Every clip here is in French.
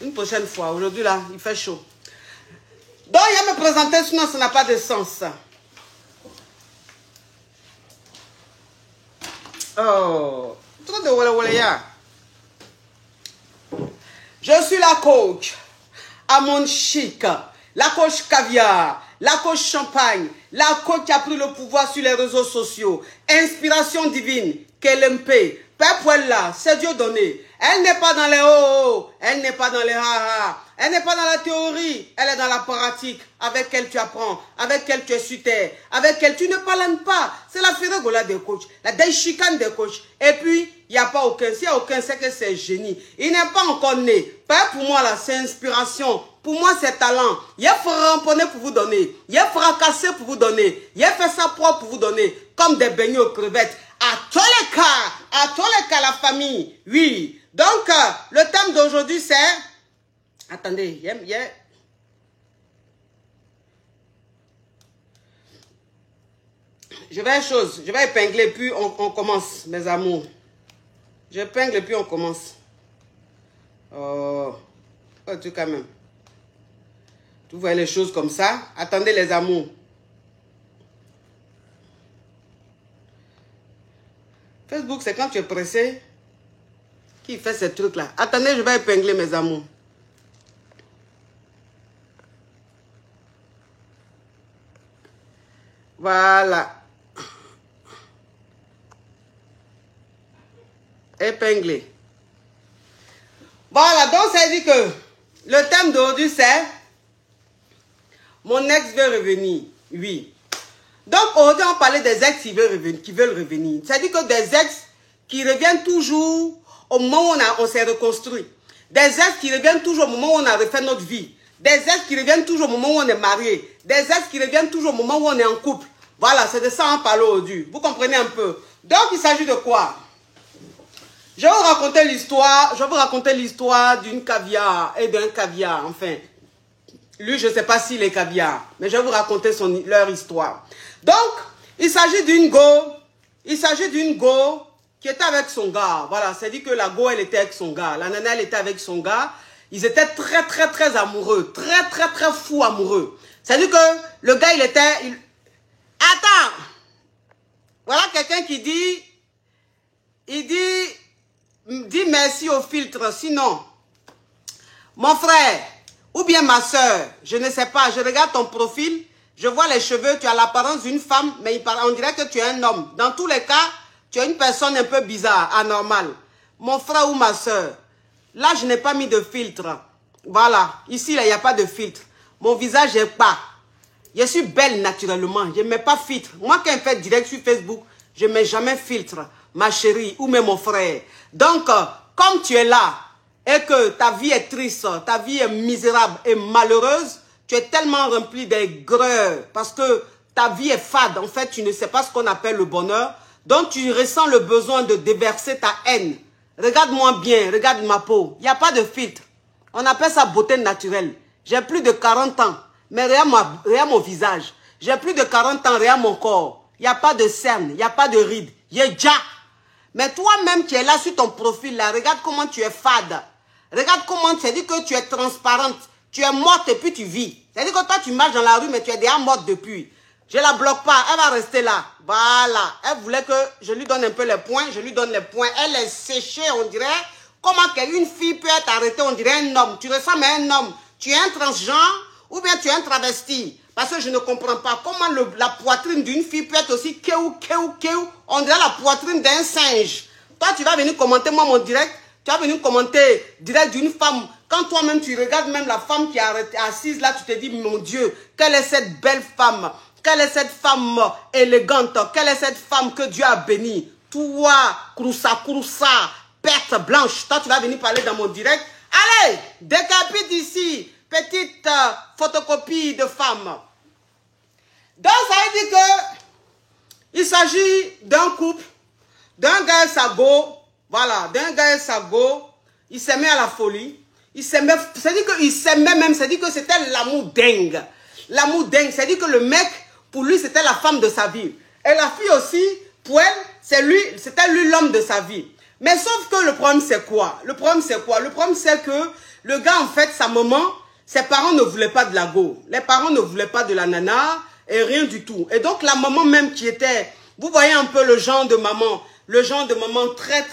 Une prochaine fois. Aujourd'hui, là, il fait chaud. Donc, il va me présenter, sinon ça n'a pas de sens. Oh, trop de wala. Je suis la coach à mon chic, la coach caviar, la coach champagne, la coach qui a pris le pouvoir sur les réseaux sociaux. Inspiration divine, KLMP, Pepwella, c'est Dieu donné. Elle n'est pas dans les oh, elle n'est pas dans les ha-ha, elle n'est pas dans la théorie, elle est dans la pratique, avec elle tu apprends, avec elle tu es sur terre, avec elle tu ne parles pas. C'est la férégola des coachs, la déchicane des coachs. Et puis, il n'y a pas aucun, s'il n'y a aucun, c'est que c'est génie. Il n'est pas encore né. Pas pour moi là, c'est inspiration. Pour moi, c'est talent. Il a ramponné pour vous donner. Il a fracassé pour vous donner. Il a fait ça propre pour vous donner. Comme des beignets aux crevettes. À tous les cas, la famille. Oui. Donc, le thème d'aujourd'hui, c'est... Attendez, je vais épingler, puis on commence, mes amours. J'épingle, puis on commence. Oh, tu quand même. Tu vois les choses comme ça. Attendez, les amours. Facebook, c'est quand tu es pressé qui fait ces trucs-là. Attendez, je vais épingler, mes amours. Voilà. Épinglé. Voilà, donc ça dit que le thème d'aujourd'hui c'est mon ex veut revenir. Oui. Donc aujourd'hui on parlait des ex qui veulent revenir. Ça dit que des ex qui reviennent toujours au moment où on s'est reconstruit. Des ex qui reviennent toujours au moment où on a refait notre vie. Des ex qui reviennent toujours au moment où on est marié. Des ex qui reviennent toujours au moment où on est en couple. Voilà, c'est de ça qu'on parle aujourd'hui. Vous comprenez un peu. Donc il s'agit de quoi? Je vais vous raconter l'histoire d'une caviar et d'un caviar, enfin. Lui, je ne sais pas s'il est caviar, mais je vais vous raconter leur histoire. Donc, il s'agit d'une go qui était avec son gars. Voilà, c'est dit que la go, elle était avec son gars. La nana, elle était avec son gars. Ils étaient très, très, très amoureux. Très, très, très fous amoureux. C'est dit que le gars, Attends! Voilà quelqu'un qui dit... Il dit... Dis merci au filtre, sinon, mon frère, ou bien ma soeur, je ne sais pas, je regarde ton profil, je vois les cheveux, tu as l'apparence d'une femme, mais on dirait que tu es un homme. Dans tous les cas, tu es une personne un peu bizarre, anormale. Mon frère ou ma soeur, là, je n'ai pas mis de filtre. Voilà, ici, là, il n'y a pas de filtre. Mon visage n'est pas. Je suis belle naturellement, je ne mets pas filtre. Moi, quand je fais direct sur Facebook, je ne mets jamais filtre, ma chérie, ou même mon frère. Donc, comme tu es là, et que ta vie est triste, ta vie est misérable et malheureuse, tu es tellement rempli d'aigreur, parce que ta vie est fade. En fait, tu ne sais pas ce qu'on appelle le bonheur. Donc, tu ressens le besoin de déverser ta haine. Regarde-moi bien, regarde ma peau. Il n'y a pas de filtre. On appelle ça beauté naturelle. J'ai plus de 40 ans. Mais regarde mon visage. J'ai plus de 40 ans, regarde mon corps. Il n'y a pas de cernes, il n'y a pas de rides. Il y a déjà. Mais toi-même qui es là sur ton profil, là, regarde comment tu es fade. Regarde comment tu dis que tu es transparente. Tu es morte et puis tu vis. C'est-à-dire que toi, tu marches dans la rue, mais tu es déjà morte depuis. Je ne la bloque pas, elle va rester là. Voilà. Elle voulait que je lui donne un peu les points. Je lui donne les points. Elle est séchée, on dirait. Comment une fille peut être arrêtée, on dirait un homme. Tu ressembles à un homme. Tu es un transgenre ou bien tu es un travesti. Parce que je ne comprends pas comment la poitrine d'une fille peut être aussi kéou. On dirait la poitrine d'un singe. Toi, tu vas venir commenter moi mon direct. Tu vas venir commenter direct d'une femme. Quand toi-même, tu regardes même la femme qui est assise là, tu te dis, mon Dieu, quelle est cette belle femme? Quelle est cette femme élégante? Quelle est cette femme que Dieu a bénie? Toi, croussa, perte blanche. Toi, tu vas venir parler dans mon direct. Allez, décapite ici. Petite photocopie de femme. Donc, ça veut dire que il s'agit d'un couple, d'un gars et sa go. Voilà, d'un gars et sa go. Il s'aimait à la folie. Il s'aimait, c'est-à-dire qu'il s'aimait même, c'est-à-dire que c'était l'amour dingue. L'amour dingue, c'est-à-dire que le mec, pour lui, c'était la femme de sa vie. Et la fille aussi, pour elle, c'était lui l'homme de sa vie. Mais sauf que le problème, c'est quoi? Le problème, c'est quoi? Le problème, c'est que le gars, en fait, sa maman, ses parents ne voulaient pas de la go. Les parents ne voulaient pas de la nana et rien du tout. Et donc, la maman même qui était... Vous voyez un peu le genre de maman très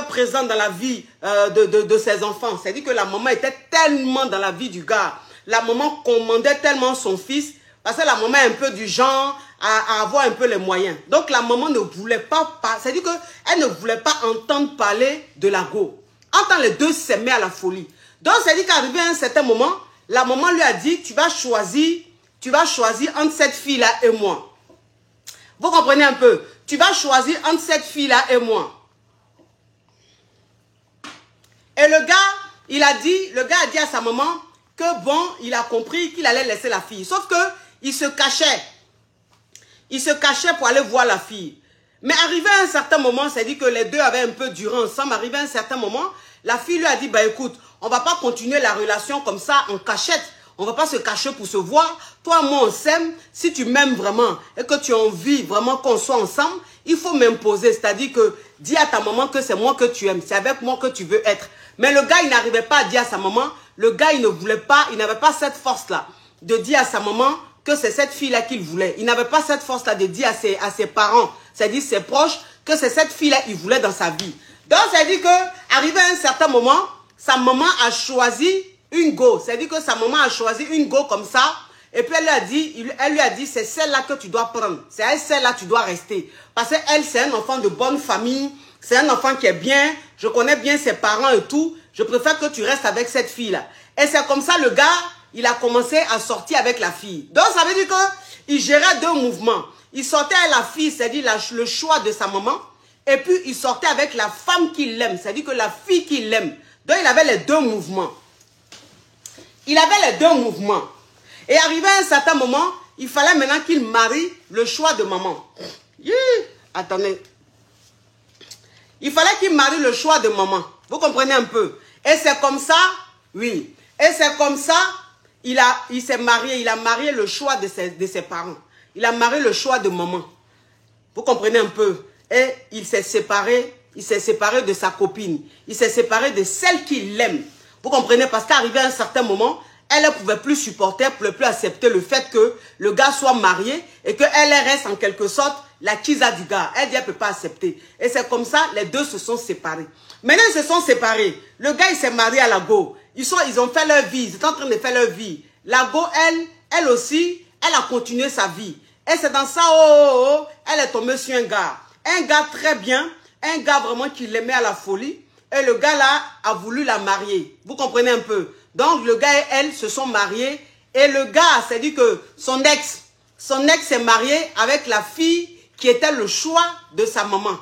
présent dans la vie de ses enfants. C'est-à-dire que la maman était tellement dans la vie du gars. La maman commandait tellement son fils parce que la maman est un peu du genre à avoir un peu les moyens. Donc la maman ne voulait pas, c'est-à-dire qu'elle ne voulait pas entendre parler de la go. Entend les deux s'aimer à la folie. Donc c'est-à-dire qu'arrivé à un certain moment, la maman lui a dit, tu vas choisir entre cette fille-là et moi. Vous comprenez un peu? Tu vas choisir entre cette fille-là et moi. Et le gars a dit à sa maman que bon, il a compris qu'il allait laisser la fille. Sauf que il se cachait. Il se cachait pour aller voir la fille. Mais arrivé à un certain moment, c'est-à-dire que les deux avaient un peu duré ensemble. Arrivé à un certain moment, la fille lui a dit, bah écoute, on va pas continuer la relation comme ça en cachette. On va pas se cacher pour se voir. Toi, moi, on s'aime. Si tu m'aimes vraiment et que tu as envie vraiment qu'on soit ensemble, il faut m'imposer. C'est-à-dire que dis à ta maman que c'est moi que tu aimes. C'est avec moi que tu veux être. Mais le gars, il n'arrivait pas à dire à sa maman. Le gars, il ne voulait pas, il n'avait pas cette force-là de dire à sa maman que c'est cette fille-là qu'il voulait. Il n'avait pas cette force-là de dire à ses parents, c'est-à-dire ses proches, que c'est cette fille-là qu'il voulait dans sa vie. Donc, c'est-à-dire que, arrivé à un certain moment, sa maman a choisi une go. C'est-à-dire que sa maman a choisi une go comme ça. Et puis, elle lui a dit, c'est celle-là que tu dois prendre. C'est avec celle-là que tu dois rester. Parce qu'elle, c'est un enfant de bonne famille. C'est un enfant qui est bien. Je connais bien ses parents et tout. Je préfère que tu restes avec cette fille-là. Et c'est comme ça, le gars, il a commencé à sortir avec la fille. Donc, ça veut dire qu'il gérait deux mouvements. Il sortait avec la fille, c'est-à-dire le choix de sa maman. Et puis, il sortait avec la femme qu'il aime. C'est-à-dire que la fille qu'il aime. Donc, il avait les deux mouvements. Il avait les deux mouvements. Et arrivé à un certain moment, il fallait maintenant qu'il marie le choix de maman. Attendez. Il fallait qu'il marie le choix de maman. Vous comprenez un peu? Et c'est comme ça, oui. Et c'est comme ça, il s'est marié. Il a marié le choix de ses parents. Il a marié le choix de maman. Vous comprenez un peu? Et il s'est séparé. Il s'est séparé de sa copine. Il s'est séparé de celle qu'il aime. Vous comprenez? Parce qu'arrivé à un certain moment, elle ne pouvait plus supporter, ne pouvait plus accepter le fait que le gars soit marié et qu'elle reste en quelque sorte la kisa du gars. Elle dit, elle ne peut pas accepter. Et c'est comme ça, les deux se sont séparés. Maintenant, ils se sont séparés. Le gars, il s'est marié à la go. Ils ont fait leur vie. Ils étaient en train de faire leur vie. La go, elle aussi, elle a continué sa vie. Et c'est dans ça, elle est tombée sur un gars. Un gars très bien. Un gars vraiment qui l'aimait à la folie. Et le gars là a voulu la marier. Vous comprenez un peu? Donc le gars et elle se sont mariés. Et le gars, c'est-à-dire que son ex s'est marié avec la fille qui était le choix de sa maman.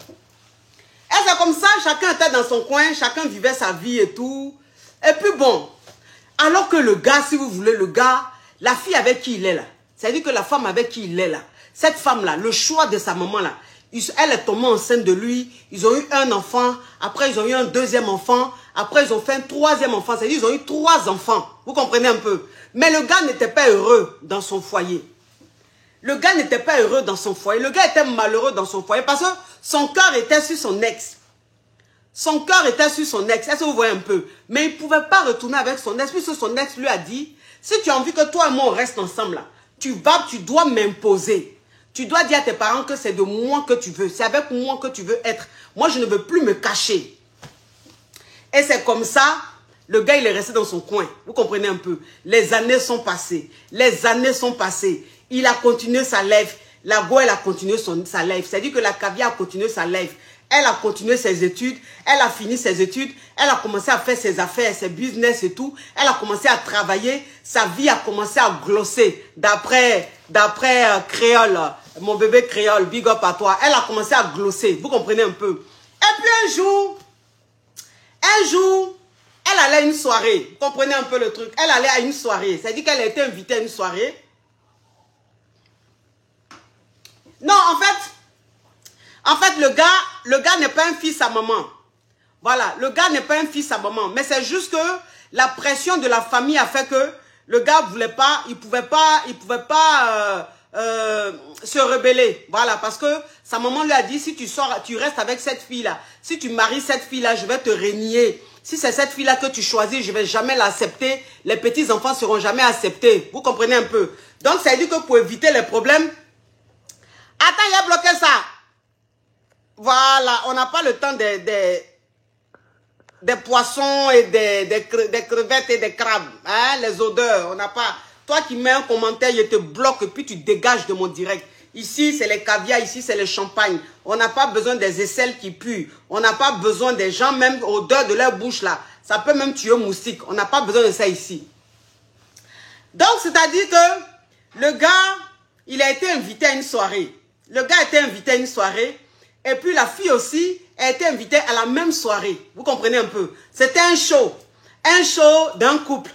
Et c'est comme ça, chacun était dans son coin, chacun vivait sa vie et tout. Et puis bon, alors que le gars, si vous voulez, le gars, la fille avec qui il est là, c'est-à-dire que la femme avec qui il est là, cette femme-là, le choix de sa maman là, elle est tombée enceinte de lui, ils ont eu un enfant, après ils ont eu un deuxième enfant, après ils ont fait un troisième enfant, c'est-à-dire ils ont eu 3 enfants, vous comprenez un peu. Mais le gars n'était pas heureux dans son foyer. Le gars n'était pas heureux dans son foyer, le gars était malheureux dans son foyer parce que son cœur était sur son ex. Son cœur était sur son ex, est-ce que vous voyez un peu? Mais il ne pouvait pas retourner avec son ex, puisque son ex lui a dit, si tu as envie que toi et moi on reste ensemble là, tu dois m'imposer. Tu dois dire à tes parents que c'est de moi que tu veux. C'est avec moi que tu veux être. Moi, je ne veux plus me cacher. Et c'est comme ça, le gars, il est resté dans son coin. Vous comprenez un peu? Les années sont passées. Les années sont passées. Il a continué sa life. La go, elle a continué sa life. C'est-à-dire que la caviar a continué sa life. Elle a continué ses études. Elle a fini ses études. Elle a commencé à faire ses affaires, ses business et tout. Elle a commencé à travailler. Sa vie a commencé à glosser. D'après Créole, mon bébé Créole, big up à toi. Elle a commencé à glosser. Vous comprenez un peu? Et puis un jour, elle allait à une soirée. Vous comprenez un peu le truc? Elle allait à une soirée. C'est-à-dire qu'elle a été invitée à une soirée. Non, en fait, le gars n'est pas un fils à maman. Voilà, le gars n'est pas un fils à maman. Mais c'est juste que la pression de la famille a fait que le gars voulait pas, il pouvait pas se rebeller. Voilà, parce que sa maman lui a dit, si tu sors, tu restes avec cette fille-là, si tu maries cette fille-là, je vais te régner. Si c'est cette fille-là que tu choisis, je ne vais jamais l'accepter. Les petits-enfants ne seront jamais acceptés. Vous comprenez un peu? Donc, ça veut dire que pour éviter les problèmes... Attends, il a bloqué ça. Voilà, on n'a pas le temps des poissons et des crevettes et des crabes. Hein, les odeurs, on n'a pas... Toi qui mets un commentaire, je te bloque et puis tu dégages de mon direct. Ici, c'est les caviars, ici, c'est les champagnes. On n'a pas besoin des aisselles qui puent. On n'a pas besoin des gens, même odeur de leur bouche là. Ça peut même tuer un moustique. On n'a pas besoin de ça ici. Donc, c'est-à-dire que le gars, il a été invité à une soirée. Le gars a été invité à une soirée. Et puis, la fille aussi a été invitée à la même soirée. Vous comprenez un peu? C'était un show. Un show d'un couple.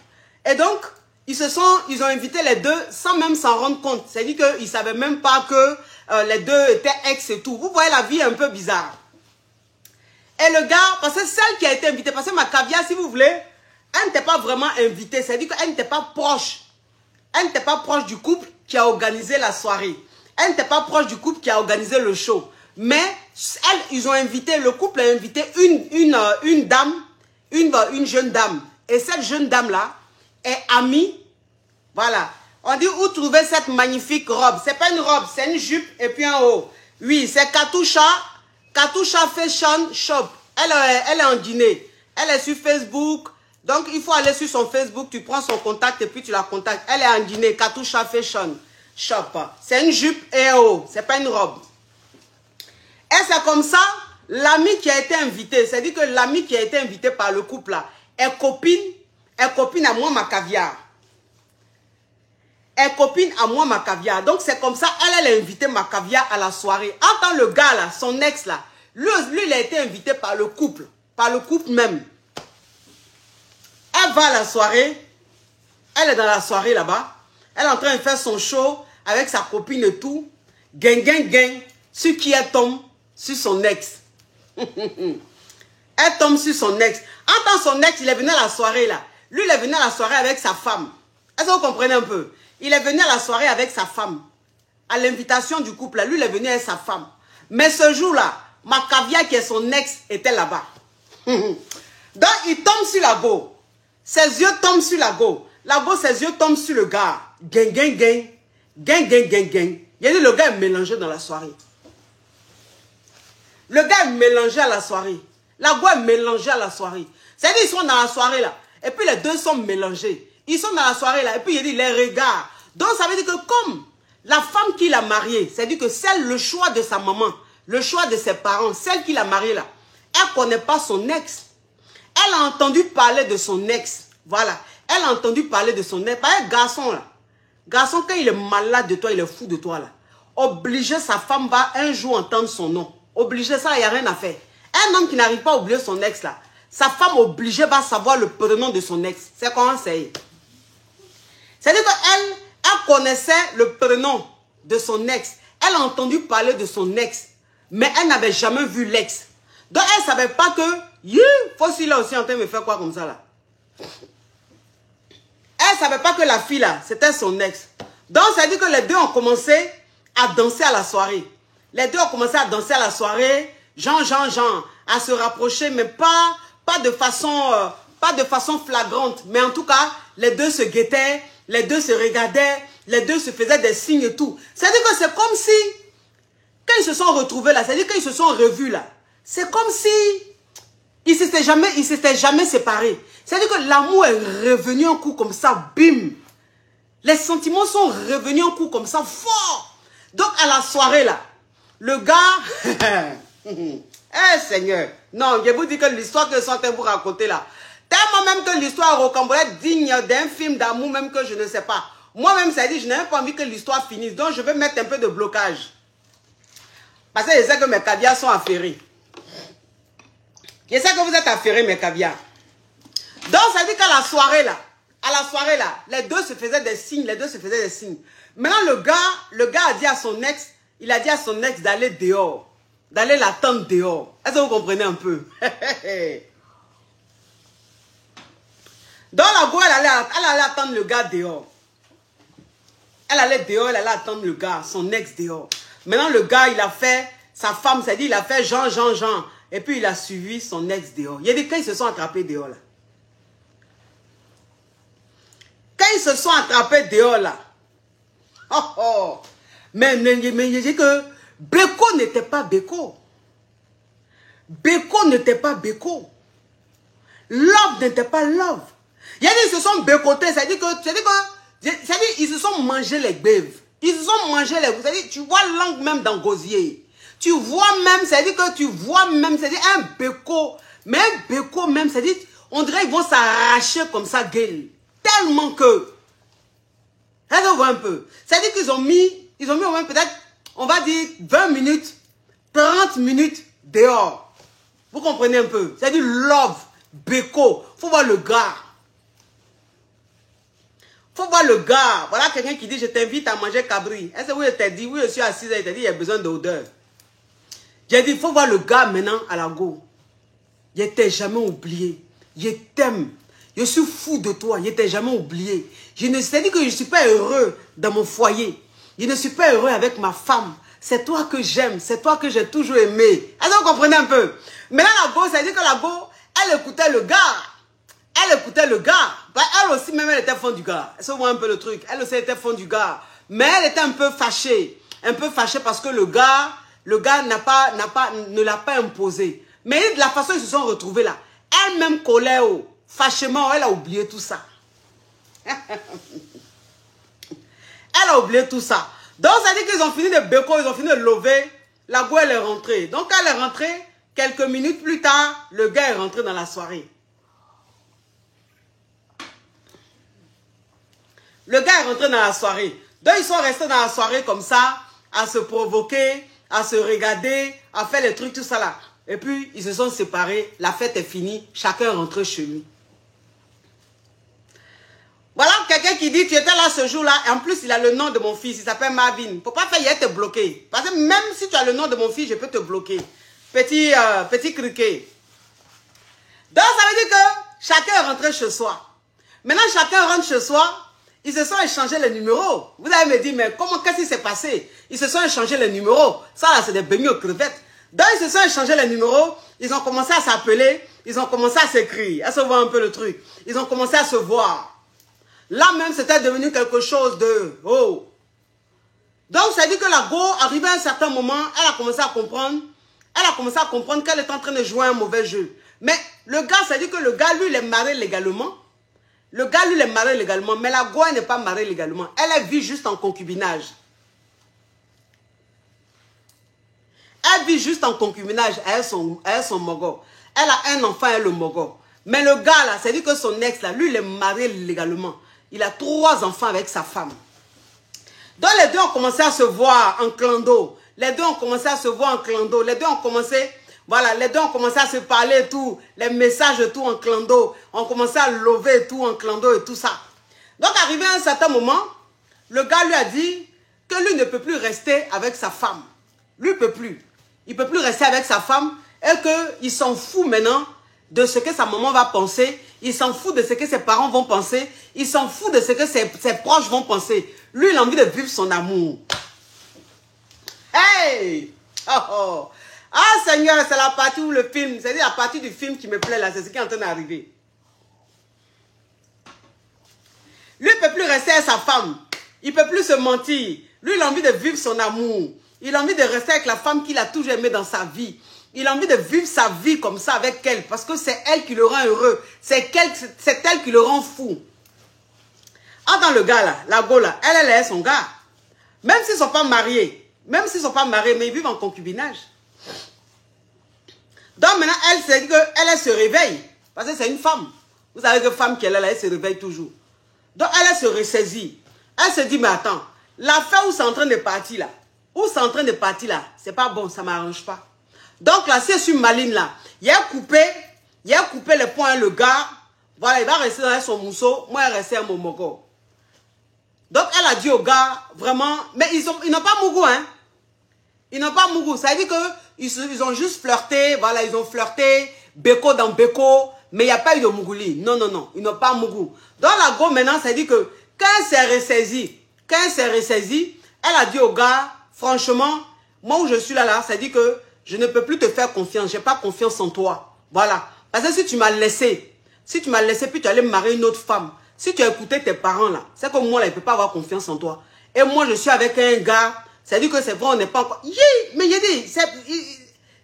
Et donc... Ils ont invité les deux sans même s'en rendre compte. C'est-à-dire qu'ils ne savaient même pas que les deux étaient ex et tout. Vous voyez, la vie est un peu bizarre. Et le gars, parce que celle qui a été invitée, parce que ma caviar, si vous voulez, elle n'était pas vraiment invitée. C'est-à-dire qu'elle n'était pas proche. Elle n'était pas proche du couple qui a organisé la soirée. Elle n'était pas proche du couple qui a organisé le show. Mais ils ont invité, le couple a invité une dame, une jeune dame. Et cette jeune dame-là est amie. Voilà. On dit où trouver cette magnifique robe. C'est pas une robe, c'est une jupe et puis un haut. Oui, c'est Katusha. Katusha Fashion Shop. Elle est en Guinée. Elle est sur Facebook. Donc, il faut aller sur son Facebook. Tu prends son contact et puis tu la contactes. Elle est en Guinée. Katusha Fashion Shop. C'est une jupe et un haut. C'est pas une robe. Et c'est comme ça, l'ami qui a été invité. C'est-à-dire que l'ami qui a été invité par le couple là est copine à moi, ma caviar. Elle copine à moi, ma caviar. Donc, c'est comme ça, elle a invité ma caviar à la soirée. Attends, le gars, là, son ex, là, lui, il a été invité par le couple même. Elle va à la soirée. Elle est dans la soirée, là-bas. Elle est en train de faire son show avec sa copine et tout. Gang, gang, gang. Sur qui elle tombe? Sur son ex. Elle tombe sur son ex. Attends, son ex, il est venu à la soirée, là. Lui, il est venu à la soirée avec sa femme. Est-ce que vous comprenez un peu? Il est venu à la soirée avec sa femme. À l'invitation du couple, là. Lui, il est venu avec sa femme. Mais ce jour-là, ma caviar, qui est son ex, était là-bas. Donc, il tombe sur la go. Ses yeux tombent sur la go. La go, ses yeux tombent sur le gars. Gang, gang, gang. Gang, gang, gang, gang. Il a dit, le gars est mélangé dans la soirée. Le gars est mélangé à la soirée. La go est mélangée à la soirée. C'est-à-dire, ils sont dans la soirée, là. Et puis, les deux sont mélangés. Ils sont dans la soirée là, et puis il dit les regards. Donc ça veut dire que comme la femme qu'il a mariée, c'est-à-dire que celle, le choix de sa maman, le choix de ses parents, celle qu'il a mariée là, elle ne connaît pas son ex. Elle a entendu parler de son ex. Voilà. Elle a entendu parler de son ex. Par un garçon là. Garçon, quand il est malade de toi, il est fou de toi là. Obligé, sa femme va un jour entendre son nom. Obligé, ça, il n'y a rien à faire. Un homme qui n'arrive pas à oublier son ex là, sa femme obligée va savoir le prénom de son ex. C'est comment c'est. C'est-à-dire qu'elle connaissait le prénom de son ex. Elle a entendu parler de son ex. Mais elle n'avait jamais vu l'ex. Donc elle ne savait pas que... Fossil là aussi en train de me faire quoi comme ça là. Elle ne savait pas que la fille là, c'était son ex. Donc ça veut dire que les deux ont commencé à danser à la soirée. Les deux ont commencé à danser à la soirée. Genre, à se rapprocher, mais pas de façon flagrante. Mais en tout cas, les deux se guettaient. Les deux se regardaient, les deux se faisaient des signes et tout. C'est-à-dire que c'est comme si, quand ils se sont retrouvés là, c'est-à-dire qu'ils se sont revus là, c'est comme si ils ne s'étaient jamais séparés. C'est-à-dire que l'amour est revenu un coup comme ça, bim. Les sentiments sont revenus un coup comme ça, fort. Donc à la soirée là, le gars, Seigneur, non, je vous dis que l'histoire que je suis en train de vous raconter là, tellement même que l'histoire rocambolesque digne d'un film d'amour même que je ne sais pas. Moi-même, ça dit, je n'ai même pas envie que l'histoire finisse. Donc, je vais mettre un peu de blocage. Parce que je sais que mes caviars sont affairés. Je sais que vous êtes affairés, mes caviars. Donc, ça dit qu'à la soirée là, les deux se faisaient des signes, Maintenant, le gars a dit à son ex, d'aller dehors. D'aller l'attendre dehors. Est-ce que vous comprenez un peu? Donc la go, elle allait attendre le gars dehors. Elle allait dehors, elle allait attendre le gars, son ex dehors. Maintenant, le gars, il a fait, sa femme, c'est-à-dire, il a fait Jean. Et puis, il a suivi son ex dehors. Il y a des cas, ils se sont attrapés dehors, là. Quand ils se sont attrapés dehors, là. Mais je dis que Beko n'était pas Beko. Beko n'était pas Beko. Love n'était pas Love. Il y a des, ils se sont bécotés, c'est-à-dire ils se sont mangé les bèves. Ils se sont mangé les... C'est-à-dire, tu vois l'angle même dans Gosier. Tu vois même, c'est-à-dire que tu vois même, c'est-à-dire un béco. Mais un béco même, c'est-à-dire, on dirait qu'ils vont s'arracher comme ça, gueule. Tellement que... Là, on voit un peu. C'est-à-dire qu'ils ont mis au moins peut-être, on va dire 20 minutes, 30 minutes dehors. Vous comprenez un peu? C'est-à-dire love, béco. Faut voir le gars. Faut voir le gars. Voilà quelqu'un qui dit, je t'invite à manger cabri. Est-ce que oui, je t'ai dit, oui, je suis assise, il t'a dit, il y a besoin d'odeur. J'ai dit, il faut voir le gars maintenant à la go. Je t'ai jamais oublié. Je t'aime. Je suis fou de toi. Je t'ai jamais oublié. Je ne sais dit que je ne suis pas heureux dans mon foyer. Je ne suis pas heureux avec ma femme. C'est toi que j'aime. C'est toi que j'ai toujours aimé. Est-ce que vous comprenez un peu? Maintenant, la go, ça dit que la go, elle écoutait le gars. Elle écoutait le gars. Bah, elle aussi, même, elle était fond du gars. Est-ce que vous voyez un peu le truc? Elle aussi était fond du gars. Mais elle était un peu fâchée. Un peu fâchée parce que le gars ne l'a pas imposé. Mais de la façon ils se sont retrouvés là. Elle-même collait au fâchement, elle a oublié tout ça. Elle a oublié tout ça. Donc ça dit qu'ils ont fini de béco, ils ont fini de lever. La go, elle est rentrée. Donc elle est rentrée, quelques minutes plus tard, le gars est rentré dans la soirée. Le gars est rentré dans la soirée. Donc ils sont restés dans la soirée comme ça, à se provoquer, à se regarder, à faire les trucs, tout ça là. Et puis, ils se sont séparés, la fête est finie, chacun est rentré chez lui. Voilà quelqu'un qui dit, tu étais là ce jour-là, et en plus, il a le nom de mon fils, il s'appelle Marvin. Il ne faut pas faire, il est te bloquer. Parce que même si tu as le nom de mon fils, je peux te bloquer. Petit criquet. Donc, ça veut dire que chacun est rentré chez soi. Maintenant, chacun rentre chez soi. Ils se sont échangés les numéros. Vous allez me dire, mais comment, qu'est-ce qui s'est passé? Ils se sont échangés les numéros. Ça, là, c'est des beignets aux crevettes. Donc, ils se sont échangés les numéros. Ils ont commencé à s'appeler. Ils ont commencé à s'écrire. À se voir un peu le truc. Ils ont commencé à se voir. Là même, c'était devenu quelque chose de... Oh. Donc, ça dit que la go, arrivé à un certain moment, elle a commencé à comprendre. Elle a commencé à comprendre qu'elle est en train de jouer un mauvais jeu. Mais le gars, ça dit que le gars, lui, il est marié légalement. Le gars, lui, il est marié légalement, mais la go, elle n'est pas mariée légalement. Elle vit juste en concubinage. Elle vit juste en concubinage avec son mogo. Elle a un enfant, elle le mogo. Mais le gars, là, c'est-à-dire que son ex, là, lui, il est marié légalement. Il a 3 enfants avec sa femme. Donc, les deux ont commencé à se voir en clando. Les deux ont commencé à se voir en clando. Les deux ont commencé... Voilà, les deux ont commencé à se parler et tout, les messages et tout en clando, on commençait à lever et tout en clando et tout ça. Donc, arrivé à un certain moment, le gars lui a dit que lui ne peut plus rester avec sa femme. Lui ne peut plus. Il ne peut plus rester avec sa femme et qu'il s'en fout maintenant de ce que sa maman va penser. Il s'en fout de ce que ses parents vont penser. Il s'en fout de ce que ses proches vont penser. Lui, il a envie de vivre son amour. Hey! Oh oh! Ah Seigneur, c'est la partie où le film, c'est-à-dire la partie du film qui me plaît là, c'est ce qui est en train d'arriver. Lui ne peut plus rester avec sa femme. Il ne peut plus se mentir. Lui, il a envie de vivre son amour. Il a envie de rester avec la femme qu'il a toujours aimée dans sa vie. Il a envie de vivre sa vie comme ça avec elle, parce que c'est elle qui le rend heureux. C'est elle qui le rend fou. Entends le gars là, la go là, elle est son gars. Même s'ils ne sont pas mariés, mais ils vivent en concubinage. Donc maintenant, elle se réveille. Parce que c'est une femme. Vous savez que femme qu'elle est là, elle se réveille toujours. Donc elle se ressaisit. Elle se dit, mais attends, l'affaire où c'est en train de partir là, c'est pas bon, ça ne m'arrange pas. Donc là, si je suis maligne là, il a coupé les poings, le gars, voilà, il va rester dans son mousseau, moi je vais rester à mon mogo. Donc elle a dit au gars, vraiment, mais ils n'ont pas mougou, hein. Ils n'ont pas mougou, ça veut dire qu'ils ont juste flirté, voilà, ils ont flirté, béco dans béco, mais il n'y a pas eu de mougouli. Non, non, non, ils n'ont pas mougou. Donc la go maintenant, ça dit que quand elle s'est ressaisie, quand elle s'est ressaisie, elle a dit au gars, franchement, moi où je suis là, ça dit que je ne peux plus te faire confiance. Je n'ai pas confiance en toi. Voilà. Parce que si tu m'as laissé, puis tu allais marier une autre femme, si tu as écouté tes parents là, c'est comme moi là, il ne peut pas avoir confiance en toi. Et moi, je suis avec un gars, ça dit que c'est vrai, on n'est pas encore... Mais j'ai dit,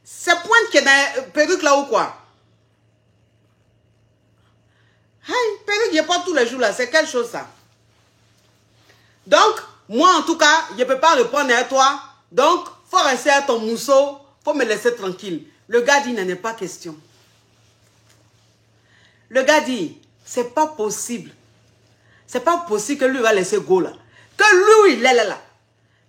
c'est Pointe qui est dans perruque là ou quoi? Hey, perruque, il n'y a pas tous les jours là, c'est quelle chose ça? Donc, moi en tout cas, je ne peux pas répondre à toi. Donc, il faut rester à ton mousseau, il faut me laisser tranquille. Le gars dit, il n'en est pas question. Le gars dit, c'est pas possible. C'est pas possible que lui va laisser go là. Que lui, il est là.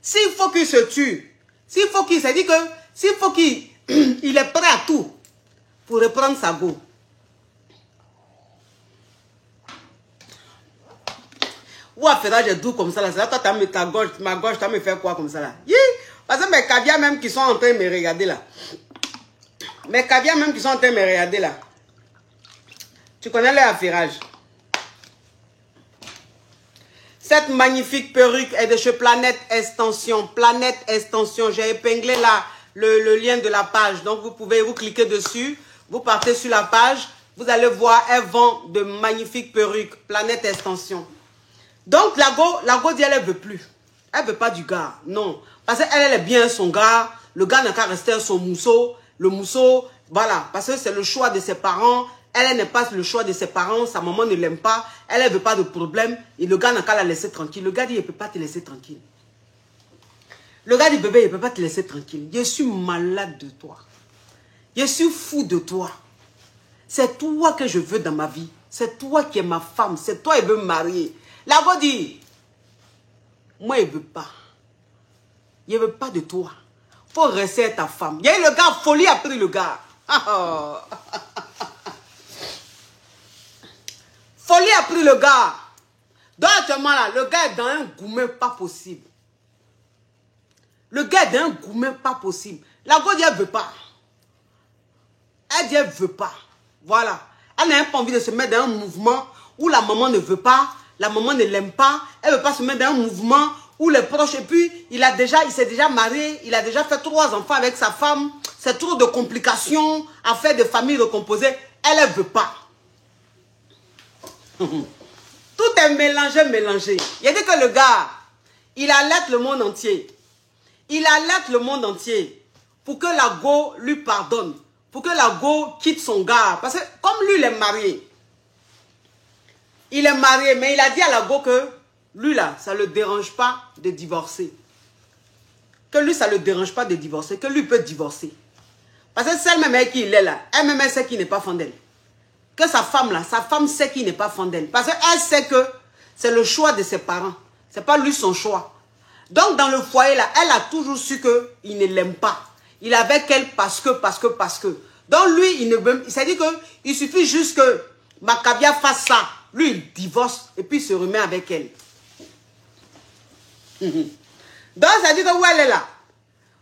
S'il faut qu'il se tue, s'il faut qu'il se dit que, s'il faut qu'il il est prêt à tout pour reprendre sa go. Ou à faire des doux comme ça là, c'est là, toi, ma gauche, tu as me fait quoi comme ça là? Parce que mes caviars même qui sont en train de me regarder là. Mes caviars même qui sont en train de me regarder là. Tu connais leur affairage. Cette magnifique perruque est de chez Planète Extension. Planète Extension. J'ai épinglé là le lien de la page. Donc vous pouvez vous cliquer dessus. Vous partez sur la page. Vous allez voir, elle vend de magnifiques perruques. Planète Extension. Donc la go dit elle ne veut plus. Elle ne veut pas du gars. Non. Parce qu'elle est bien son gars. Le gars n'a qu'à rester à son mousseau. Le mousseau, voilà. Parce que c'est le choix de ses parents. Elle n'est pas le choix de ses parents, sa maman ne l'aime pas, elle ne veut pas de problème, et le gars n'a qu'à la laisser tranquille. Le gars dit, il ne peut pas te laisser tranquille. Le gars dit, bébé, il ne peut pas te laisser tranquille. Je suis malade de toi. Je suis fou de toi. C'est toi que je veux dans ma vie. C'est toi qui es ma femme. C'est toi qui veux me marier. La go dit, moi, il ne veut pas. Il ne veut pas de toi. Il faut rester ta femme. Il y a eu le gars, folie a pris le gars. Folie a pris le gars. Donc actuellement là, le gars est dans un gourmet pas possible. Le gars est dans un gourmet pas possible. La go dit elle veut pas. Elle dit elle veut pas. Voilà. Elle n'a pas envie de se mettre dans un mouvement où la maman ne veut pas, la maman ne l'aime pas. Elle ne veut pas se mettre dans un mouvement où les proches, et puis il s'est déjà marié, il a déjà fait 3 enfants avec sa femme. C'est trop de complications à faire de famille recomposée. Elle ne veut pas. Tout est mélangé. Il a dit que le gars, il allait le monde entier. Il allait le monde entier pour que la go lui pardonne. Pour que la go quitte son gars. Parce que comme lui, il est marié. Il est marié, mais il a dit à la go que lui là, ça ne le dérange pas de divorcer. Que lui, ça ne le dérange pas de divorcer. Que lui peut divorcer. Parce que celle même avec qui il est là, elle-même elle sait qu'il n'est pas fan d'elle. Que sa femme là, sa femme sait qu'il n'est pas fan d'elle. Parce qu'elle sait que c'est le choix de ses parents. Ce n'est pas lui son choix. Donc dans le foyer là, elle a toujours su qu'il ne l'aime pas. Il est avec elle parce que. Donc lui, il s'est dit qu'il suffit juste que Macabia fasse ça. Lui, il divorce et puis il se remet avec elle. Donc ça dit que où elle est là.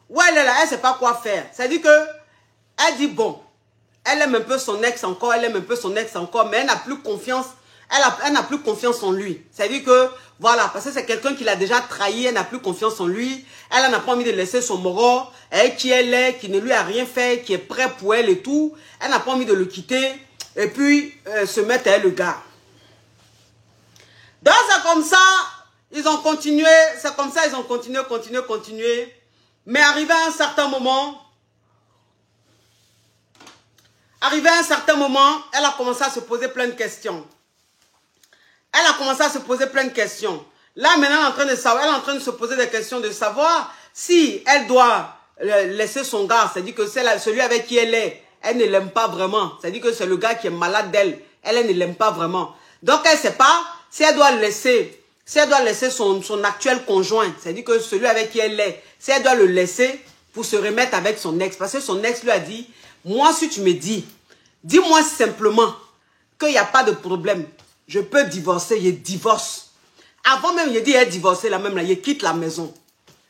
Où elle est là, elle ne sait pas quoi faire. Ça dit que, elle dit bon. Elle aime un peu son ex encore, mais elle n'a plus confiance. Elle n'a plus confiance en lui. C'est-à-dire que, voilà, parce que c'est quelqu'un qui l'a déjà trahi, elle n'a plus confiance en lui. Elle n'a pas envie de laisser son moro, elle qui elle est, qui ne lui a rien fait, qui est prêt pour elle et tout. Elle n'a pas envie de le quitter et puis se mettre à elle le gars. Donc c'est comme ça, ils ont continué, continué. Mais arrivé à un certain moment, elle a commencé à se poser plein de questions. Là, maintenant, elle est en train de se poser des questions de savoir si elle doit laisser son gars. C'est-à-dire que celui avec qui elle est, elle ne l'aime pas vraiment. C'est-à-dire que c'est le gars qui est malade d'elle. Elle ne l'aime pas vraiment. Donc, elle ne sait pas si elle doit laisser son actuel conjoint. C'est-à-dire que celui avec qui elle est, si elle doit le laisser pour se remettre avec son ex. Parce que son ex lui a dit, moi, si tu me dis-moi simplement qu'il n'y a pas de problème. Je peux divorcer, je divorce. Avant même, il dit, elle divorcer là même là, il quitte la maison.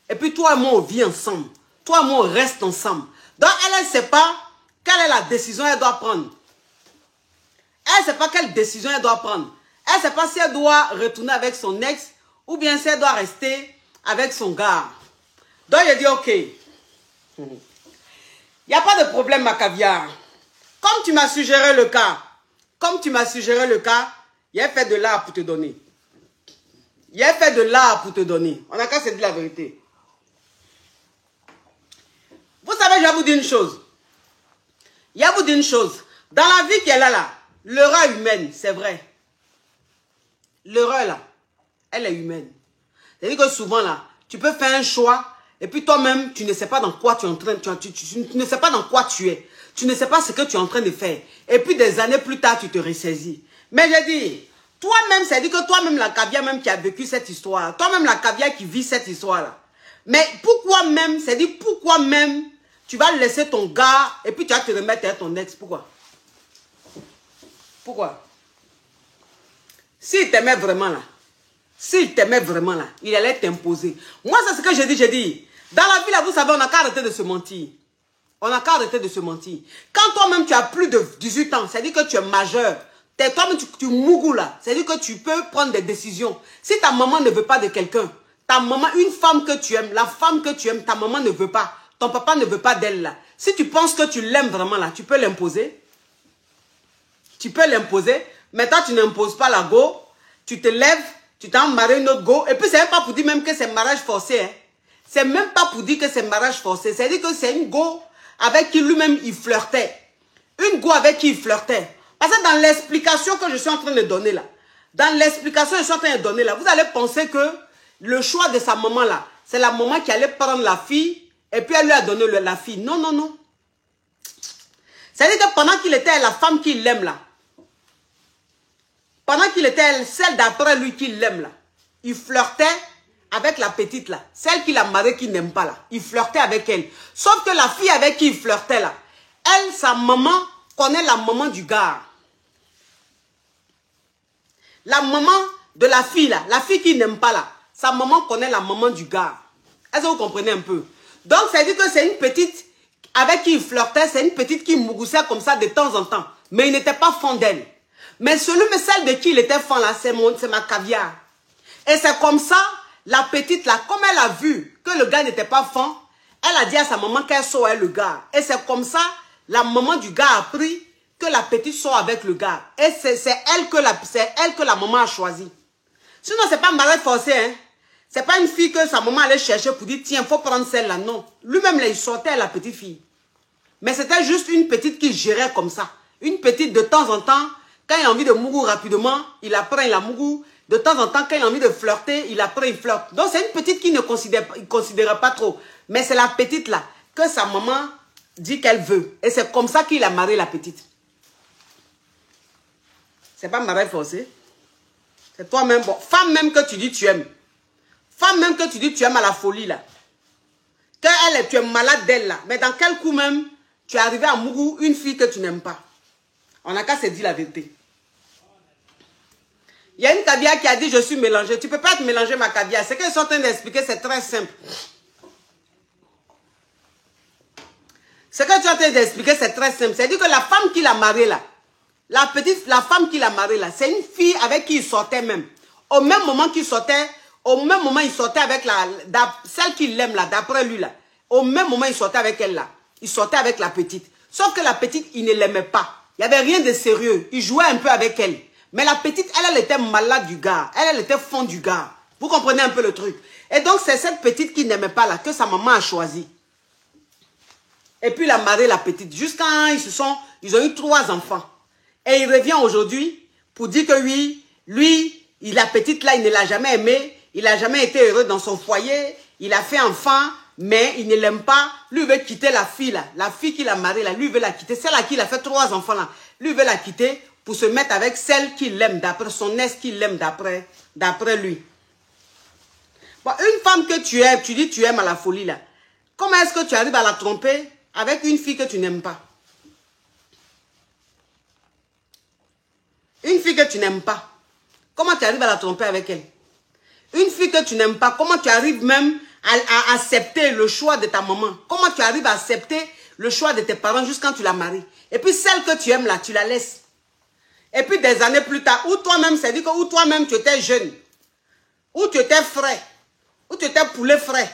Et puis toi et moi, on vit ensemble. Toi et moi, on reste ensemble. Donc, elle ne sait pas quelle est la décision qu'elle doit prendre. Elle ne sait pas quelle décision elle doit prendre. Elle ne sait pas si elle doit retourner avec son ex ou bien si elle doit rester avec son gars. Donc, j'ai dit, ok. Il n'y a pas de problème, ma caviar. Comme tu m'as suggéré le cas, il a fait de l'art pour te donner. Il a fait de l'art pour te donner. On n'a qu'à se dire la vérité. Vous savez, je vais vous dire une chose. Il y a vous dire une chose. Dans la vie qu'elle a là, l'erreur humaine, c'est vrai. L'erreur là, elle est humaine. C'est-à-dire que souvent là, tu peux faire un choix et puis toi-même, tu ne sais pas dans quoi tu es en train, tu ne sais pas dans quoi tu es. Tu ne sais pas ce que tu es en train de faire. Et puis des années plus tard, tu te ressaisis. Mais j'ai dit, toi-même, c'est-à-dire que toi-même la caviar même qui a vécu cette histoire, toi-même la caviar qui vit cette histoire-là. Mais pourquoi même, c'est-à-dire pourquoi même tu vas laisser ton gars et puis tu vas te remettre à ton ex. Pourquoi? Pourquoi? S'il t'aimait vraiment là, il allait t'imposer. Moi, c'est ce que j'ai dit. Dans la vie là, vous savez, on n'a qu'à arrêter de se mentir. On n'a qu'à arrêter de se mentir. Quand toi-même tu as plus de 18 ans, c'est-à-dire que tu es majeur, toi-même tu mougou là, c'est-à-dire que tu peux prendre des décisions. Si ta maman ne veut pas de quelqu'un, ta maman, une femme que tu aimes, la femme que tu aimes, ta maman ne veut pas. Ton papa ne veut pas d'elle là. Si tu penses que tu l'aimes vraiment là, tu peux l'imposer. Tu peux l'imposer. Mais toi, tu n'imposes pas la go. Tu te lèves, tu t'en maries une autre go. Et puis, c'est même pas pour dire même que c'est mariage forcé. Hein. C'est même pas pour dire que c'est mariage forcé. C'est-à-dire que c'est une go avec qui lui-même il flirtait. Une go avec qui il flirtait. Parce que dans l'explication que je suis en train de donner là, vous allez penser que le choix de sa maman là, c'est la maman qui allait prendre la fille et puis elle lui a donné la fille. Non, non, non. C'est-à-dire que pendant qu'il était la femme qu'il l'aime là, pendant qu'il était celle d'après lui qu'il l'aime là, il flirtait avec la petite là, celle qu'il a mariée qu'il n'aime pas là. Il flirtait avec elle. Sauf que la fille avec qui il flirtait là, elle, sa maman, connaît la maman du gars. La maman de la fille là, la fille qu'il n'aime pas là, sa maman connaît la maman du gars. Est-ce que vous comprenez un peu? Donc, ça veut dire que c'est une petite avec qui il flirtait, c'est une petite qui mougoussait comme ça de temps en temps. Mais il n'était pas fan d'elle. Mais celle de qui il était fan là, c'est ma caviar. Et c'est comme ça, la petite là, comme elle a vu que le gars n'était pas fan, elle a dit à sa maman qu'elle sort avec le gars. Et c'est comme ça, la maman du gars a appris que la petite sort avec le gars. Et c'est elle que la maman a choisi. Sinon, c'est pas mariage forcé, hein. C'est pas une fille que sa maman allait chercher pour dire, tiens, il faut prendre celle-là. Non. Lui-même, là, il sortait à la petite fille. Mais c'était juste une petite qui gérait comme ça. Une petite, de temps en temps, quand il a envie de mougou rapidement, il apprend, il a mougou. De temps en temps, quand il a envie de flirter, il apprend, il flirte. Donc, c'est une petite qui ne considérait pas trop. Mais c'est la petite, là, que sa maman dit qu'elle veut. Et c'est comme ça qu'il a marié la petite. C'est pas mariage forcé. C'est toi-même. Bon, femme même que tu dis tu aimes. Femme même que tu dis tu aimes à la folie là. Tu es malade d'elle là. Mais dans quel coup même, tu es arrivé à mougou une fille que tu n'aimes pas. On n'a qu'à se dire la vérité. Il y a une caviar qui a dit je suis mélangée. Tu ne peux pas te mélanger ma caviar. Ce qu'ils sont en train d'expliquer, c'est très simple. Ce que tu es en train d'expliquer, c'est très simple. C'est-à-dire que la femme qu'il a mariée là, la femme qu'il a mariée là, c'est une fille avec qui il sortait même. Au même moment qu'il sortait, il sortait avec celle qu'il aime là, d'après lui là. Au même moment, il sortait avec elle là. Il sortait avec la petite. Sauf que la petite, il ne l'aimait pas. Il n'y avait rien de sérieux. Il jouait un peu avec elle. Mais la petite, elle était malade du gars. Elle était fond du gars. Vous comprenez un peu le truc. Et donc, c'est cette petite qui n'aimait pas là, que sa maman a choisi. Et puis, il a marié la petite. Jusqu'à ils ont eu 3 enfants. Et il revient aujourd'hui pour dire que oui, lui, la petite là, il ne l'a jamais aimé. Il n'a jamais été heureux dans son foyer. Il a fait enfant, mais il ne l'aime pas. Lui veut quitter la fille là. La fille qu'il a mariée là, lui veut la quitter. Celle à qui il a fait 3 enfants là. Lui veut la quitter pour se mettre avec celle qu'il aime d'après son ex qu'il aime d'après lui. Bon, une femme que tu aimes, tu dis tu aimes à la folie là. Comment est-ce que tu arrives à la tromper avec une fille que tu n'aimes pas? Une fille que tu n'aimes pas. Comment tu arrives à la tromper avec elle? Une fille que tu n'aimes pas, comment tu arrives même à accepter le choix de ta maman? Comment tu arrives à accepter le choix de tes parents juste quand tu la maries? Et puis celle que tu aimes là, tu la laisses. Et puis des années plus tard, ou toi-même, c'est-à-dire que ou toi-même tu étais jeune. Ou tu étais frais, ou tu étais poulet frais,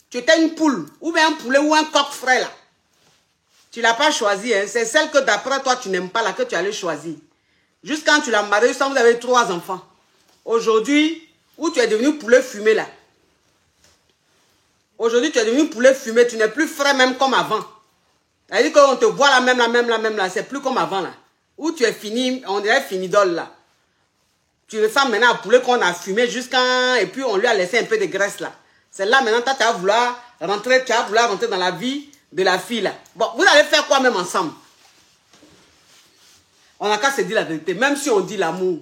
tu étais une poule, ou bien un poulet ou un coq frais là. Tu ne l'as pas choisi, hein. C'est celle que d'après toi tu n'aimes pas là que tu allais choisir. Juste quand tu l'as mariée, vous avez 3 enfants. Aujourd'hui, où tu es devenu poulet fumé là. Aujourd'hui, tu es devenu poulet fumé, tu n'es plus frais même comme avant. C'est-à-dire qu'on te voit la même là, c'est plus comme avant là. Où tu es fini, on dirait finidole là. Tu ressembles maintenant à poulet qu'on a fumé jusqu'à... Et puis on lui a laissé un peu de graisse là. C'est là maintenant, tu vas vouloir rentrer dans la vie de la fille là. Bon, vous allez faire quoi même ensemble? On n'a qu'à se dire la vérité, même si on dit l'amour.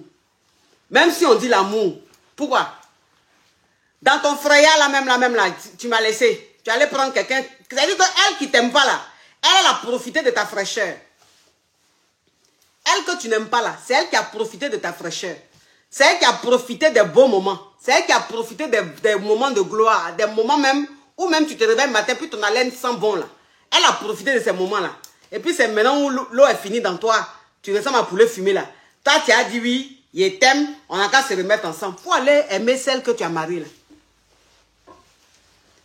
Même si on dit l'amour. Pourquoi? Dans ton frère là, même là, tu m'as laissé. Tu allais prendre quelqu'un. C'est-à-dire qu'elle qui t'aime pas là, elle a profité de ta fraîcheur. Elle que tu n'aimes pas là, c'est elle qui a profité de ta fraîcheur. C'est elle qui a profité des beaux moments. C'est elle qui a profité des moments de gloire. Des moments même où même tu te réveilles le matin, puis ton haleine sent bon là. Elle a profité de ces moments-là. Et puis c'est maintenant où l'eau est finie dans toi. Tu ressembles à poulet fumé là. Toi, tu as dit oui, il t'aime, on a qu'à se remettre ensemble. Il faut aller aimer celle que tu as mariée là.